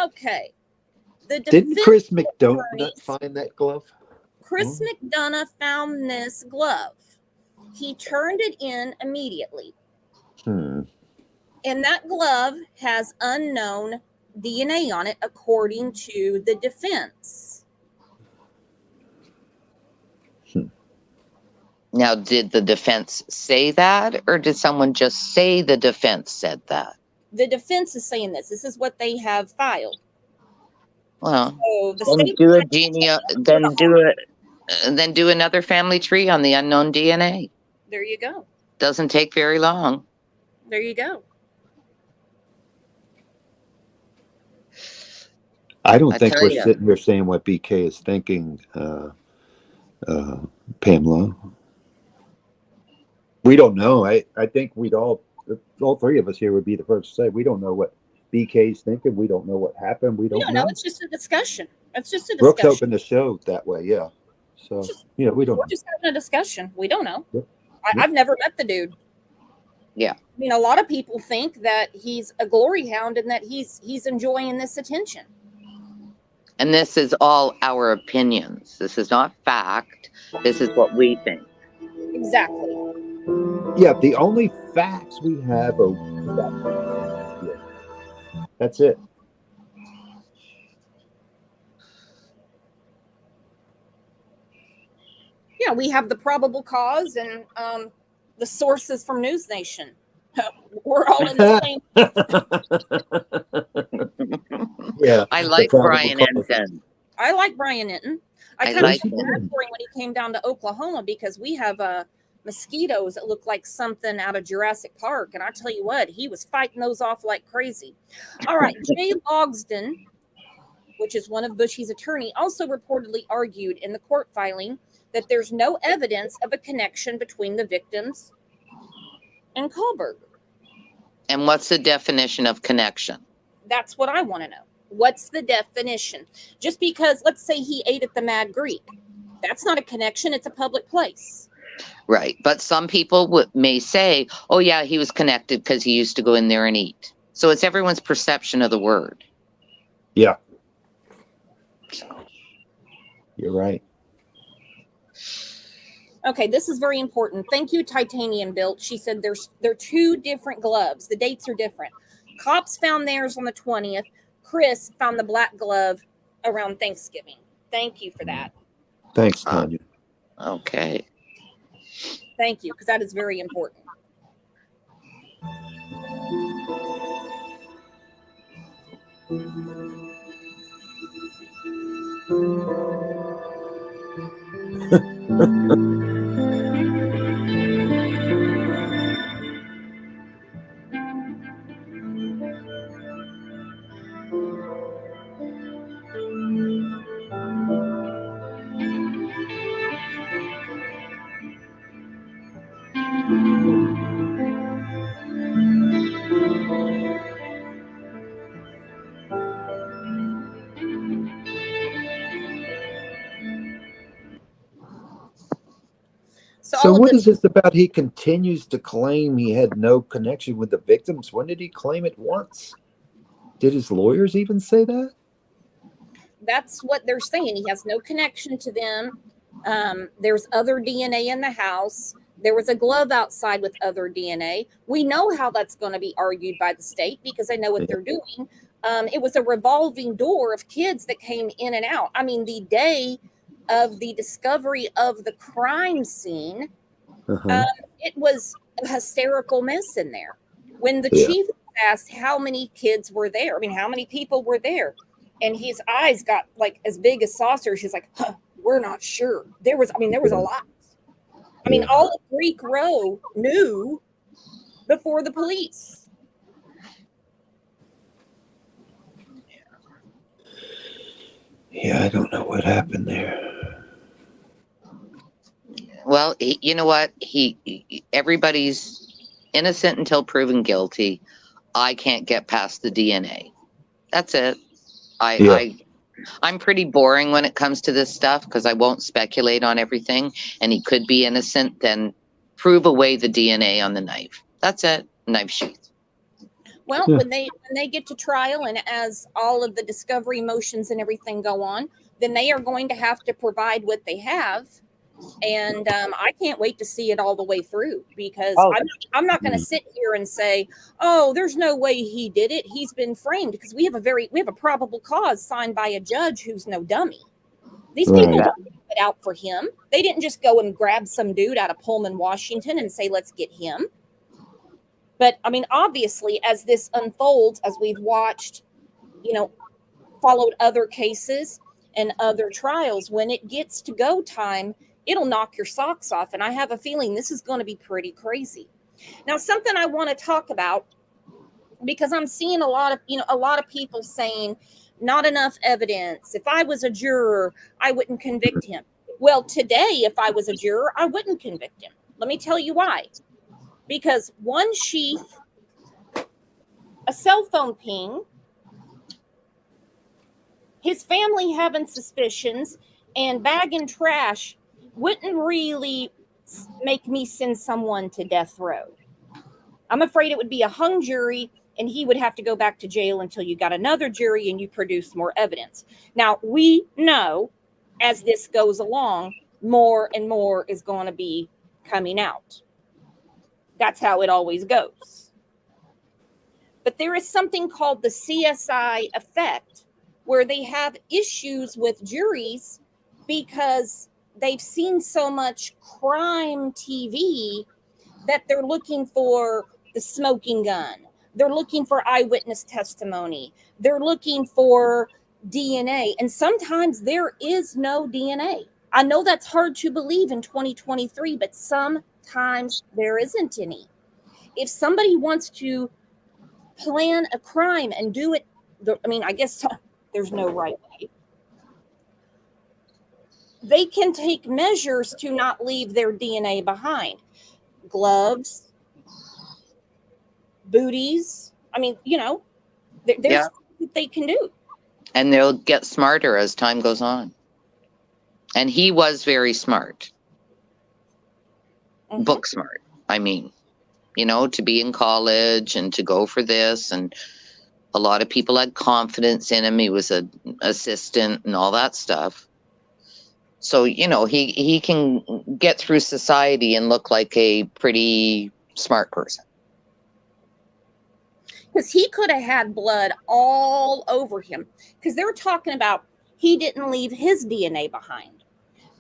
Okay. Didn't Chris McDonough find that glove? Chris McDonough found this glove. He turned it in immediately. And that glove has unknown DNA on it, according to the defense. Now, did the defense say that, or did someone just say the defense said that? The defense is saying this. This is what they have filed. Well, so then do another family tree on the unknown DNA. There you go. Doesn't take very long. There you go. I don't think we're sitting here saying what BK is thinking, Pamela. We don't know. I think we'd all three of us here would be the first to say we don't know what BK's thinking. We don't know what happened. We don't know. It's just a discussion. It's just a discussion. Brooks opened the show that way, yeah. So we don't know. We're just having a discussion. We don't know. Yep. I've never met the dude. Yeah. I mean, a lot of people think that he's a glory hound and that he's enjoying this attention. And this is all our opinions. This is not fact. This is what we think. Exactly. Yeah, the only facts we have are that. That's it. Yeah, we have the probable cause and the sources from News Nation. We're all in the same. Yeah, I like Brian cause. Enton. I like Brian Enton. I kind like of felt bad for him when he came down to Oklahoma because we have mosquitoes that look like something out of Jurassic Park. And I tell you what, he was fighting those off like crazy. All right, Jay Logsdon, which is one of Bushy's attorney, also reportedly argued in the court filing that there's no evidence of a connection between the victims and Kohberger. And what's the definition of connection? That's what I want to know. What's the definition? Just because, let's say he ate at the Mad Greek, that's not a connection. It's a public place. Right. But some people may say, oh, yeah, he was connected because he used to go in there and eat. So it's everyone's perception of the word. Yeah. You're right. Okay, this is very important. Thank you, Titanium Built. She said they're two different gloves. The dates are different. Cops found theirs on the 20th. Chris found the black glove around Thanksgiving. Thank you for that. Thanks, Tanya. Okay. Thank you, because that is very important. So what is this about? He continues to claim he had no connection with the victims. When did he claim it once? Did his lawyers even say that? That's what they're saying. He has no connection to them. There's other DNA in the house. There was a glove outside with other DNA. We know how that's going to be argued by the state because they know what they're doing. It was a revolving door of kids that came in and out. I mean, the day of the discovery of the crime scene, it was a hysterical mess in there. When the chief asked how many kids were there, I mean, how many people were there? And his eyes got like as big as saucers. He's like, we're not sure. There was a lot. I mean, all of Greek Row knew before the police. Yeah, I don't know what happened there. Well, you know what? Everybody's innocent until proven guilty. I can't get past the DNA. That's it. I'm pretty boring when it comes to this stuff because I won't speculate on everything. And he could be innocent. Then prove away the DNA on the knife. That's it. Knife sheath. Well, when they get to trial and as all of the discovery motions and everything go on, then they are going to have to provide what they have. And I can't wait to see it all the way through because I'm not going to sit here and say, oh, there's no way he did it. He's been framed because we have a probable cause signed by a judge who's no dummy. These people don't put it out for him. They didn't just go and grab some dude out of Pullman, Washington and say, let's get him. But I mean, obviously, as this unfolds, as we've watched, followed other cases and other trials, when it gets to go time, it'll knock your socks off. And I have a feeling this is going to be pretty crazy. Now, something I want to talk about, because I'm seeing a lot of people saying not enough evidence. If I was a juror, I wouldn't convict him. Well, today, if I was a juror, I wouldn't convict him. Let me tell you why. Because one sheath, a cell phone ping, his family having suspicions, and bagging trash wouldn't really make me send someone to death row. I'm afraid it would be a hung jury, and he would have to go back to jail until you got another jury and you produce more evidence. Now, we know as this goes along, more and more is going to be coming out. That's how it always goes. But there is something called the CSI effect, where they have issues with juries because they've seen so much crime TV that they're looking for the smoking gun. They're looking for eyewitness testimony. They're looking for DNA. And sometimes there is no DNA. I know that's hard to believe in 2023, but sometimes there isn't any. If somebody wants to plan a crime and do it, I mean, I guess there's no right way. They can take measures to not leave their DNA behind. Gloves, booties. I mean, you know, there's Yeah. things that they can do. And they'll get smarter as time goes on. And he was very smart. Book smart, I mean, you know, to be in college and to go for this. And a lot of people had confidence in him. He was an assistant and all that stuff. So, you know, he can get through society and look like a pretty smart person. Because he could have had blood all over him. Because they were talking about he didn't leave his DNA behind.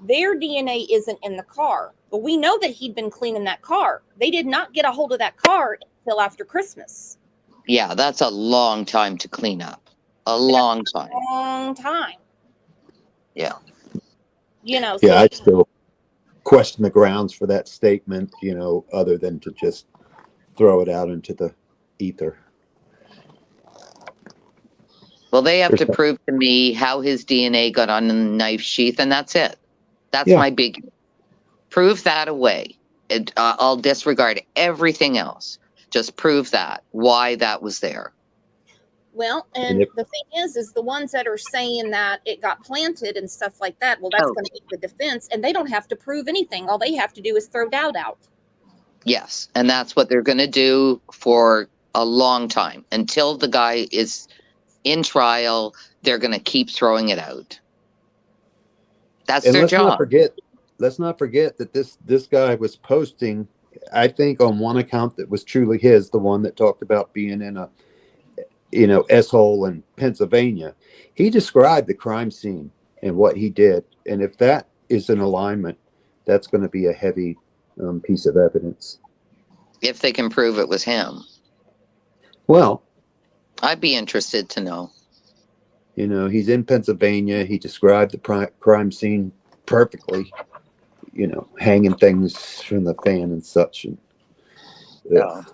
Their DNA isn't in the car. But we know that he'd been cleaning that car. They did not get a hold of that car until after Christmas. Yeah, that's a long time to clean up. A long time. Long time. Yeah. You know. Yeah, I still question the grounds for that statement, you know, other than to just throw it out into the ether. Well, they have to prove to me how his DNA got on the knife sheath, and that's it. That's my big. Prove that away. I'll disregard everything else. Just prove that, why that was there. Well, and the thing is the ones that are saying that it got planted and stuff like that, well, that's going to be the defense, and they don't have to prove anything. All they have to do is throw doubt out. Yes, and that's what they're going to do for a long time. Until the guy is in trial, they're going to keep throwing it out. That's their job. Let's not forget that this guy was posting, I think on one account that was truly his, the one that talked about being in a, you know, S-hole in Pennsylvania. He described the crime scene and what he did. And if that is in alignment, that's going to be a heavy piece of evidence. If they can prove it was him. Well, I'd be interested to know. You know, he's in Pennsylvania. He described the crime scene perfectly, you know, hanging things from the fan and such. And, yeah.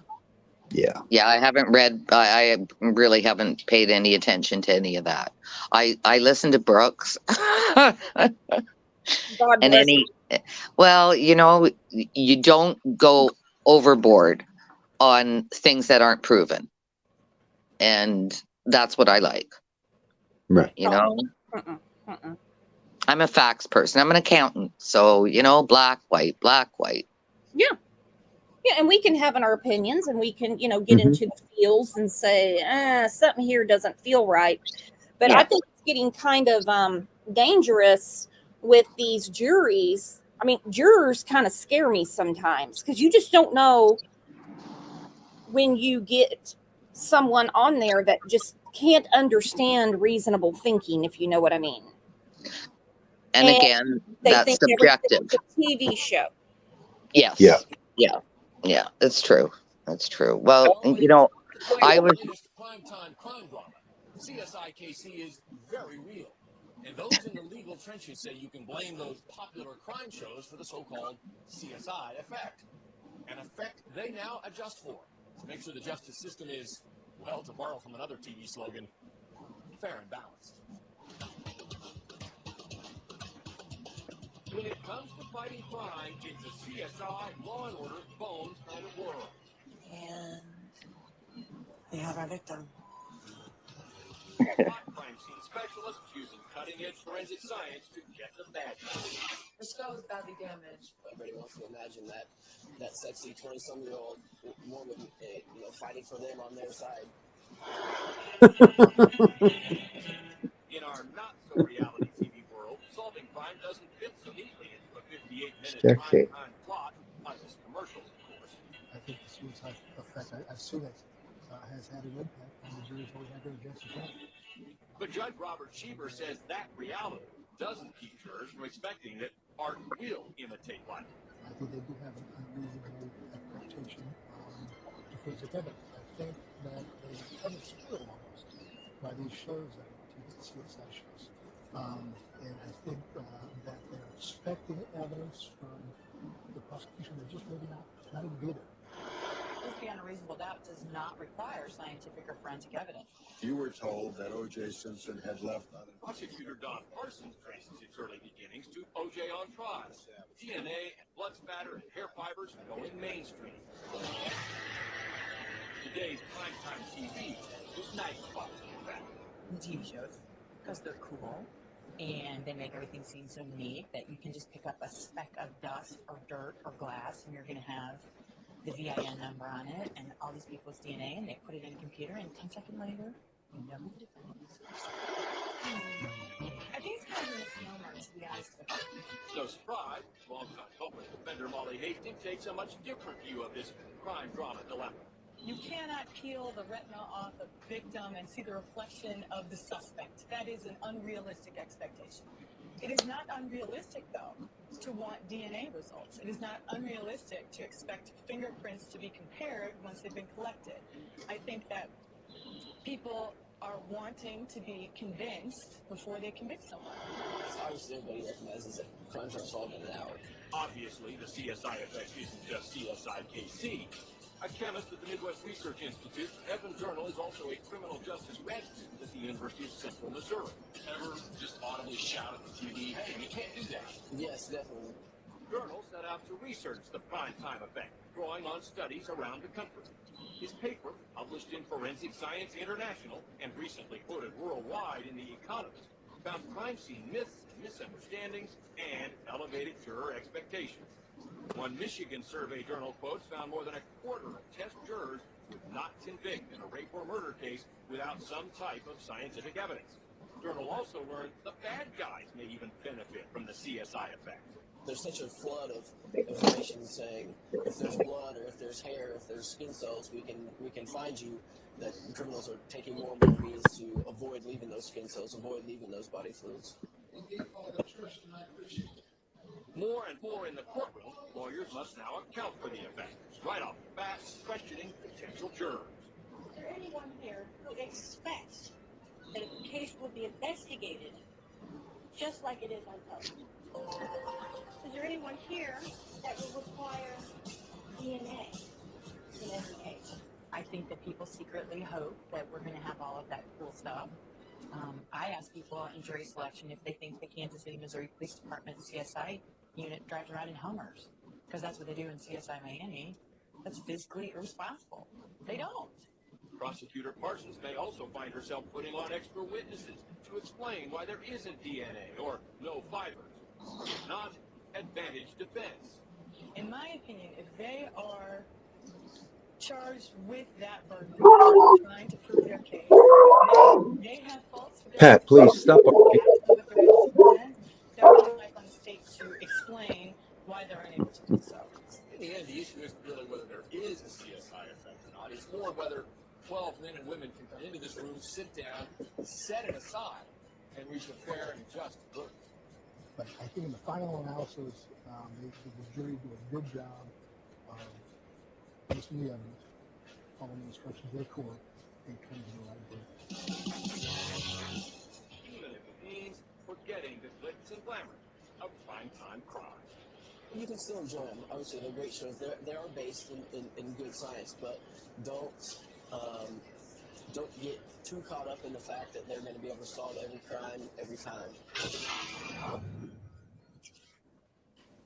Yeah, I haven't read, I really haven't paid any attention to any of that. I listen to Brooks. And well, you know, you don't go overboard on things that aren't proven. And that's what I like. Right. You know? I'm a facts person. I'm an accountant. So, you know, black, white. Yeah. Yeah, and we can have our opinions and we can, you know, get into the feels and say, something here doesn't feel right. But I think it's getting kind of dangerous with these juries. I mean, jurors kind of scare me sometimes because you just don't know when you get someone on there that just can't understand reasonable thinking, if you know what I mean. And again, that's subjective. It's a TV show. Yes. Yeah. It's true. That's true. Well, you know, I was. Primetime crime drama. CSI KC is very real. And those in the legal trenches say you can blame those popular crime shows for the so-called CSI effect. An effect they now adjust for to make sure the justice system is, well, to borrow from another TV slogan, fair and balanced. When it comes to fighting crime, it's a CSI, Law and Order, Bones kind of world. And we have our victim. Crime scene specialists using cutting-edge forensic science to get the bad guys. The skull is badly damaged. Everybody wants to imagine that sexy 20-some-year-old woman, you know, fighting for them on their side. In our not-so-reality TV world, solving crime doesn't fit so neatly into a 58-minute Okay. prime-time plot, unless commercials, of course. I think the suicide effect, I've seen it. has had an impact, and the jury's always not going to justify it. But Judge Robert Schieber says that reality doesn't keep jurors from expecting that art will imitate life. I think they do have an unreasonable expectation of forensic evidence. I think that they kind of spoiled almost by these shows that are TV CSI shows. And I think that they're expecting evidence from the prosecution that just maybe not even be there. Proof beyond a reasonable doubt does not require scientific or forensic evidence. You were told that O.J. Simpson had left on it. Prosecutor Don Parsons traces its early beginnings to O.J. on trial. DNA and blood spatter and hair fibers going mainstream. Today's primetime TV is night spot. The TV shows, because they're cool, and they make everything seem so neat that you can just pick up a speck of dust or dirt or glass, and you're going to have the VIN number on it and all these people's DNA, and they put it in a computer, and 10 seconds later, you know the difference. I think it's kind of a misnomer, to be honest with you. No surprise, longtime public defender Molly Hastings takes a much different view of this crime drama dilemma. You cannot peel the retina off a victim and see the reflection of the suspect. That is an unrealistic expectation. It is not unrealistic, though, to want DNA results. It is not unrealistic to expect fingerprints to be compared once they've been collected. I think that people are wanting to be convinced before they convict someone. Obviously, everybody recognizes that crimes are solved in an hour. Obviously, the CSI effect isn't just CSI KC. A chemist at the Midwest Research Institute, Evan Journal is also a criminal justice grad student at the University of Central Missouri. Ever just audibly shout at the TV, hey, you can't do that? Yes, definitely. Journal set out to research the prime time effect, drawing on studies around the country. His paper, published in Forensic Science International and recently quoted worldwide in The Economist, found crime scene myths and misunderstandings and elevated juror expectations. One Michigan survey Journal quotes found more than a quarter of test jurors would not convict in a rape or murder case without some type of scientific evidence. Journal also learned the bad guys may even benefit from the CSI effect. There's such a flood of information saying if there's blood or if there's hair, if there's skin cells, we can find you, that criminals are taking more and more means to avoid leaving those skin cells, avoid leaving those body fluids. More and more in the courtroom, lawyers must now account for the effect. Right off the bat, questioning potential jurors. Is there anyone here who expects that a case will be investigated just like it is on television? Is there anyone here that will require DNA in every case? I think that people secretly hope that we're going to have all of that cool stuff. I ask people in jury selection if they think the Kansas City, Missouri Police Department CSI unit drives around in Hummers, because that's what they do in CSI Miami. That's physically irresponsible. They don't. Prosecutor Parsons may also find herself putting on extra witnesses to explain why there isn't DNA or no fibers. If not, advantage defense. In my opinion, if they are charged with that burden, trying to prove their case, they have faults. Pat, please stop. They're relying on the state to explain why they're unable to do so. In the end, the issue isn't really whether there is a CSI effect or not. It's more whether 12 men and women can come into this room, sit down, set it aside, and reach a fair and just verdict. But I think in the final analysis, the jury do a good job of listening to the evidence, following the instructions of the court, and coming to the right verdict. Even if it means forgetting the glitz and glamour of primetime crime. You can still enjoy them. Obviously, they're great shows. They are based in good science, but don't get too caught up in the fact that they're going to be able to solve every crime every time.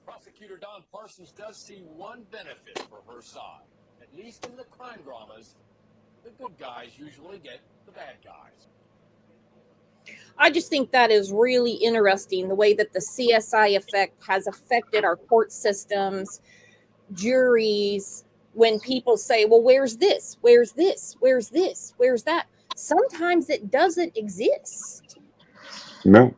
Prosecutor Don Parsons does see one benefit for her side. At least in the crime dramas, the good guys usually get the bad guys. I just think that is really interesting, the way that the CSI effect has affected our court systems, juries, when people say, well, where's this? Where's this? Where's this? Where's that? Sometimes it doesn't exist. No.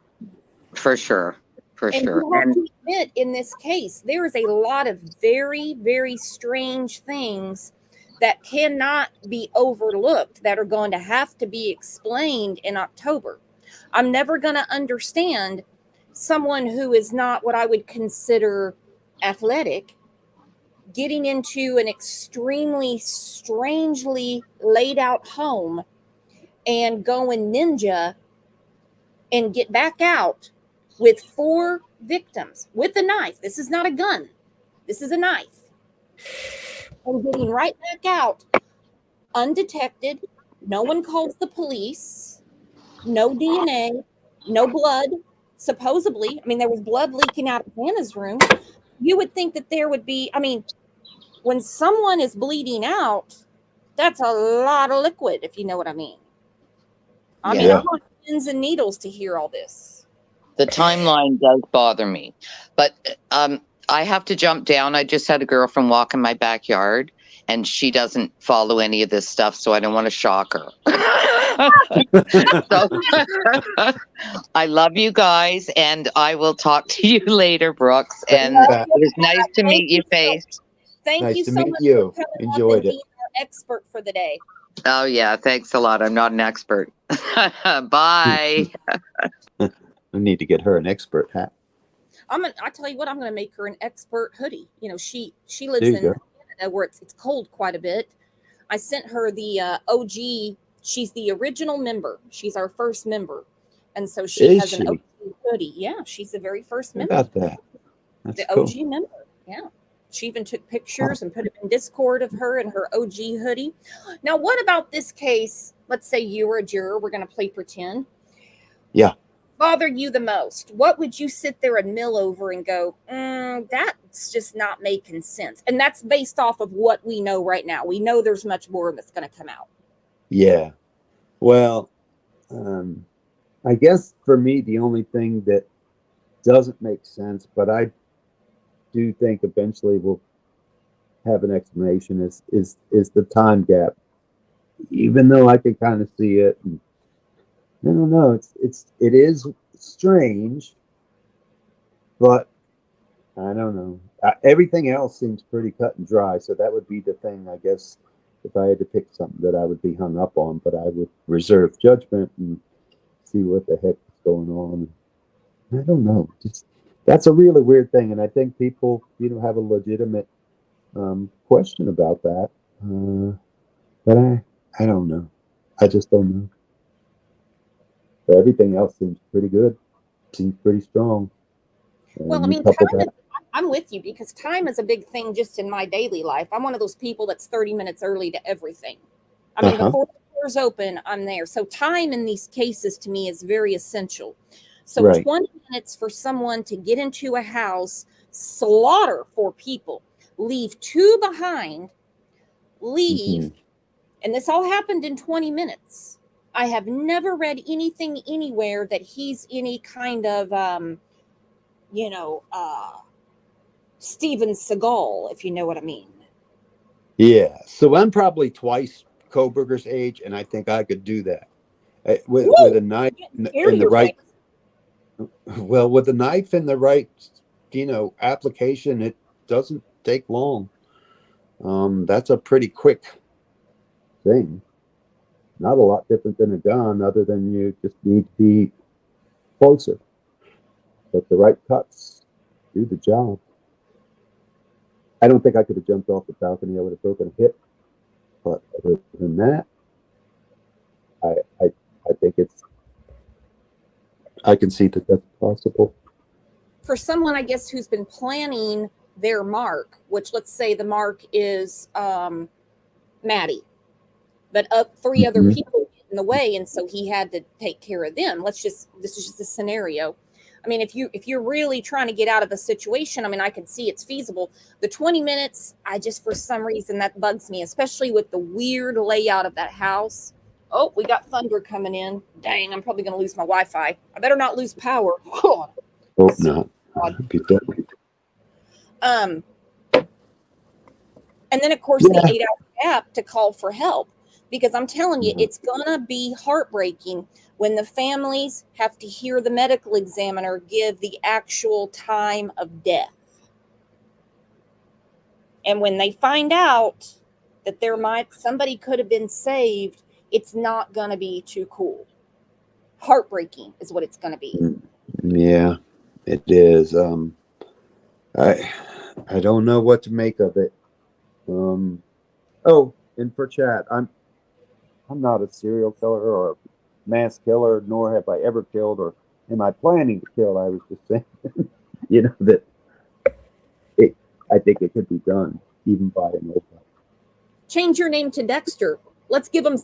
For sure. For and sure. you have to admit, in this case, there is a lot of very, very strange things that cannot be overlooked, that are going to have to be explained in October. I'm never going to understand someone who is not what I would consider athletic getting into an extremely strangely laid out home and going ninja and get back out with 4 victims with a knife. This is not a gun. This is a knife. And getting right back out undetected. No one calls the police. No DNA, no blood. Supposedly, I mean, there was blood leaking out of Hannah's room. You would think that there would be, I mean, when someone is bleeding out, that's a lot of liquid, if you know what I mean. I mean, I'm on pins and needles to hear all this. The timeline does bother me, but I have to jump down. I just had a girlfriend walk in my backyard, and she doesn't follow any of this stuff, so I don't want to shock her. So, I love you guys, and I will talk to you later, Brooks. And it was nice to meet you face. Thank you so much you. for coming Enjoyed up and it. being our expert for the day. Oh yeah, thanks a lot. I'm not an expert. Bye. I need to get her an expert hat. I tell you what, I'm gonna make her an expert hoodie. You know, she lives There you in go. Canada where it's cold quite a bit. I sent her the OG. She's the original member. She's our first member, and so she Is has an she? OG hoodie. Yeah, she's the very first How member. about that? That's The cool. OG member. Yeah. She even took pictures and put them in Discord of her and her OG hoodie. Now, what about this case? Let's say you were a juror. We're going to play pretend. Yeah. Bothered you the most? What would you sit there and mill over and go, that's just not making sense? And that's based off of what we know right now. We know there's much more that's going to come out. Yeah. Well, I guess for me, the only thing that doesn't make sense, but I do think eventually we'll have an explanation is the time gap. Even though I can kind of see it, and I don't know, it is strange, but I don't know. Everything else seems pretty cut and dry, so that would be the thing, I guess, if I had to pick something that I would be hung up on, but I would reserve judgment and see what the heck is going on. I don't know. That's a really weird thing, and I think people, have a legitimate question about that. But I don't know. I just don't know. But everything else seems pretty good. Seems pretty strong. Well, I mean, I'm with you because time is a big thing just in my daily life. I'm one of those people that's 30 minutes early to everything. I mean, before the doors open, I'm there. So time in these cases to me is very essential. So Right. 20 minutes for someone to get into a house, slaughter 4 people, leave 2 behind, leave, and this all happened in 20 minutes. I have never read anything anywhere that he's any kind of, Steven Seagal, if you know what I mean. Yeah. So I'm probably twice Kohberger's age, and I think I could do that with a knife in the right. Well, with a knife in the right, application, it doesn't take long. That's a pretty quick thing. Not a lot different than a gun, other than you just need to be closer. But the right cuts do the job. I don't think I could have jumped off the balcony. I would have broken a hip. But other than that, I think I can see that that's possible. For someone, I guess, who's been planning their mark, which let's say the mark is Maddie, but 3 other people get in the way, and so he had to take care of them. This is just a scenario. I mean, if you're really trying to get out of the situation, I mean, I can see it's feasible. The 20 minutes, for some reason, that bugs me, especially with the weird layout of that house. Oh, we got thunder coming in. Dang, I'm probably going to lose my Wi-Fi. I better not lose power. Hope not. And then, of course, the 8-hour gap to call for help. Because I'm telling you, it's going to be heartbreaking when the families have to hear the medical examiner give the actual time of death. And when they find out that somebody could have been saved, it's not going to be too cool. Heartbreaking is what it's going to be. Yeah, it is. I don't know what to make of it. Oh, and for chat, I'm not a serial killer or a mass killer, nor have I ever killed, or am I planning to kill. I was just saying, that I think it could be done even by an old guy. Change your name to Dexter. Let's give him.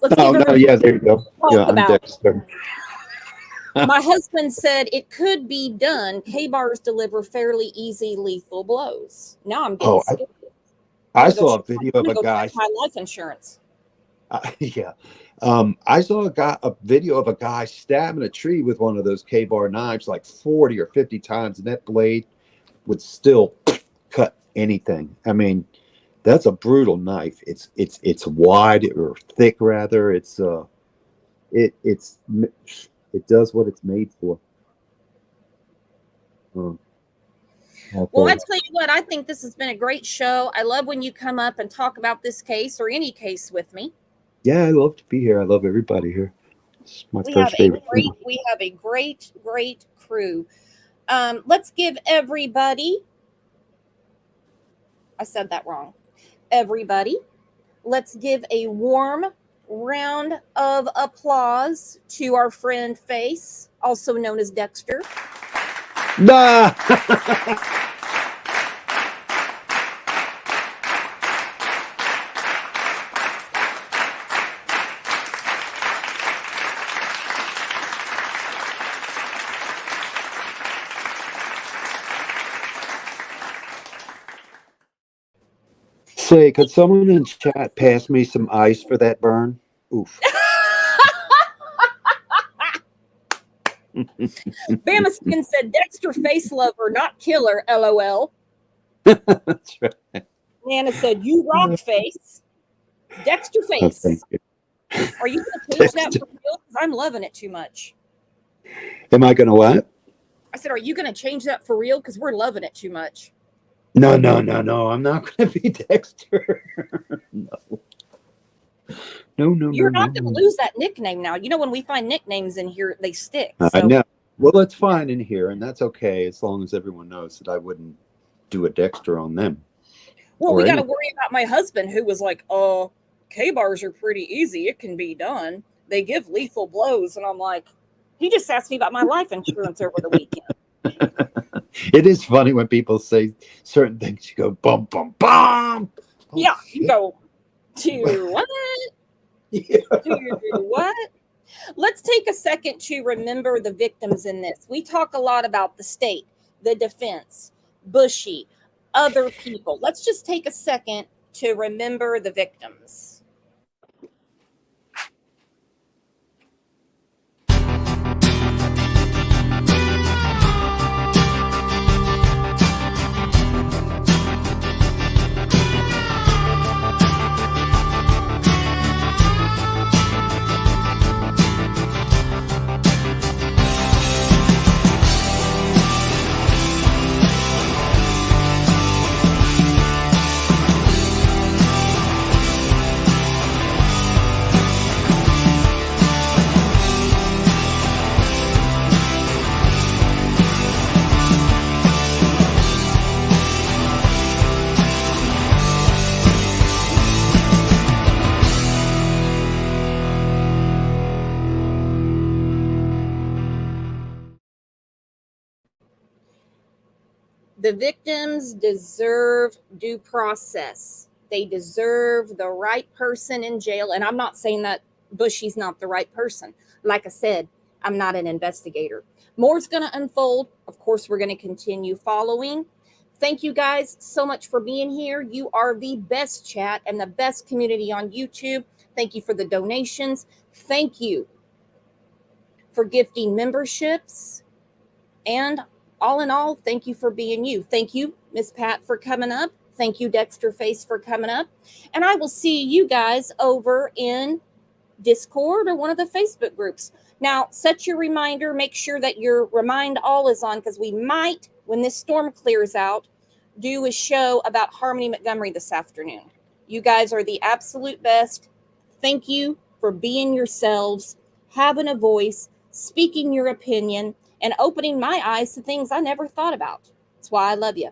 Yeah, there you go. Yeah, I'm Dexter. My husband said it could be done. K-bars deliver fairly easy lethal blows. Now I'm getting scared. I saw a video of a guy. My life insurance. Yeah. I saw a video of a guy stabbing a tree with one of those K-bar knives like 40 or 50 times, and that blade would still cut anything. I mean, that's a brutal knife. It's wide or thick rather. It does what it's made for. Well, I tell you what, I think this has been a great show. I love when you come up and talk about this case or any case with me. Yeah, I love to be here. I love everybody here. It's my first favorite. We have a great crew. Let's give everybody. I said that wrong. Everybody, let's give a warm round of applause to our friend Face, also known as Dexter. Nah. Say, could someone in chat pass me some ice for that burn? Oof. Bama Skin said Dexter Face lover, not killer, LOL. That's right. Nana said, you rock, Face. Dexter Face. Oh, thank you. Are you going to change that for real? Because I'm loving it too much. Am I going to what? I said, are you going to change that for real? Because we're loving it too much. No. I'm not going to be Dexter. No. You're not going to lose that nickname now. You know, when we find nicknames in here, they stick. I know. Well, it's fine in here, and that's okay as long as everyone knows that I wouldn't do a Dexter on them. Well, we got to worry about my husband, who was like, K-bars are pretty easy. It can be done. They give lethal blows. And I'm like, he just asked me about my life insurance over the weekend. It is funny when people say certain things. You go, bum, bum, bum. Oh, yeah, you go, to what? Yeah. To what? Let's take a second to remember the victims in this. We talk a lot about the state, the defense, Bushy, other people. Let's just take a second to remember the victims. The victims deserve due process. They deserve the right person in jail. And I'm not saying that Bushy's not the right person. Like I said, I'm not an investigator. More's going to unfold. Of course, we're going to continue following. Thank you guys so much for being here. You are the best chat and the best community on YouTube. Thank you for the donations. Thank you for gifting memberships. And all in all, thank you for being you. Thank you, Miss Pat, for coming up. Thank you, Dexter Face, for coming up. And I will see you guys over in Discord or one of the Facebook groups. Now, set your reminder. Make sure that your remind all is on, because we might, when this storm clears out, do a show about Harmony Montgomery this afternoon. You guys are the absolute best. Thank you for being yourselves, having a voice, speaking your opinion, and opening my eyes to things I never thought about. That's why I love you.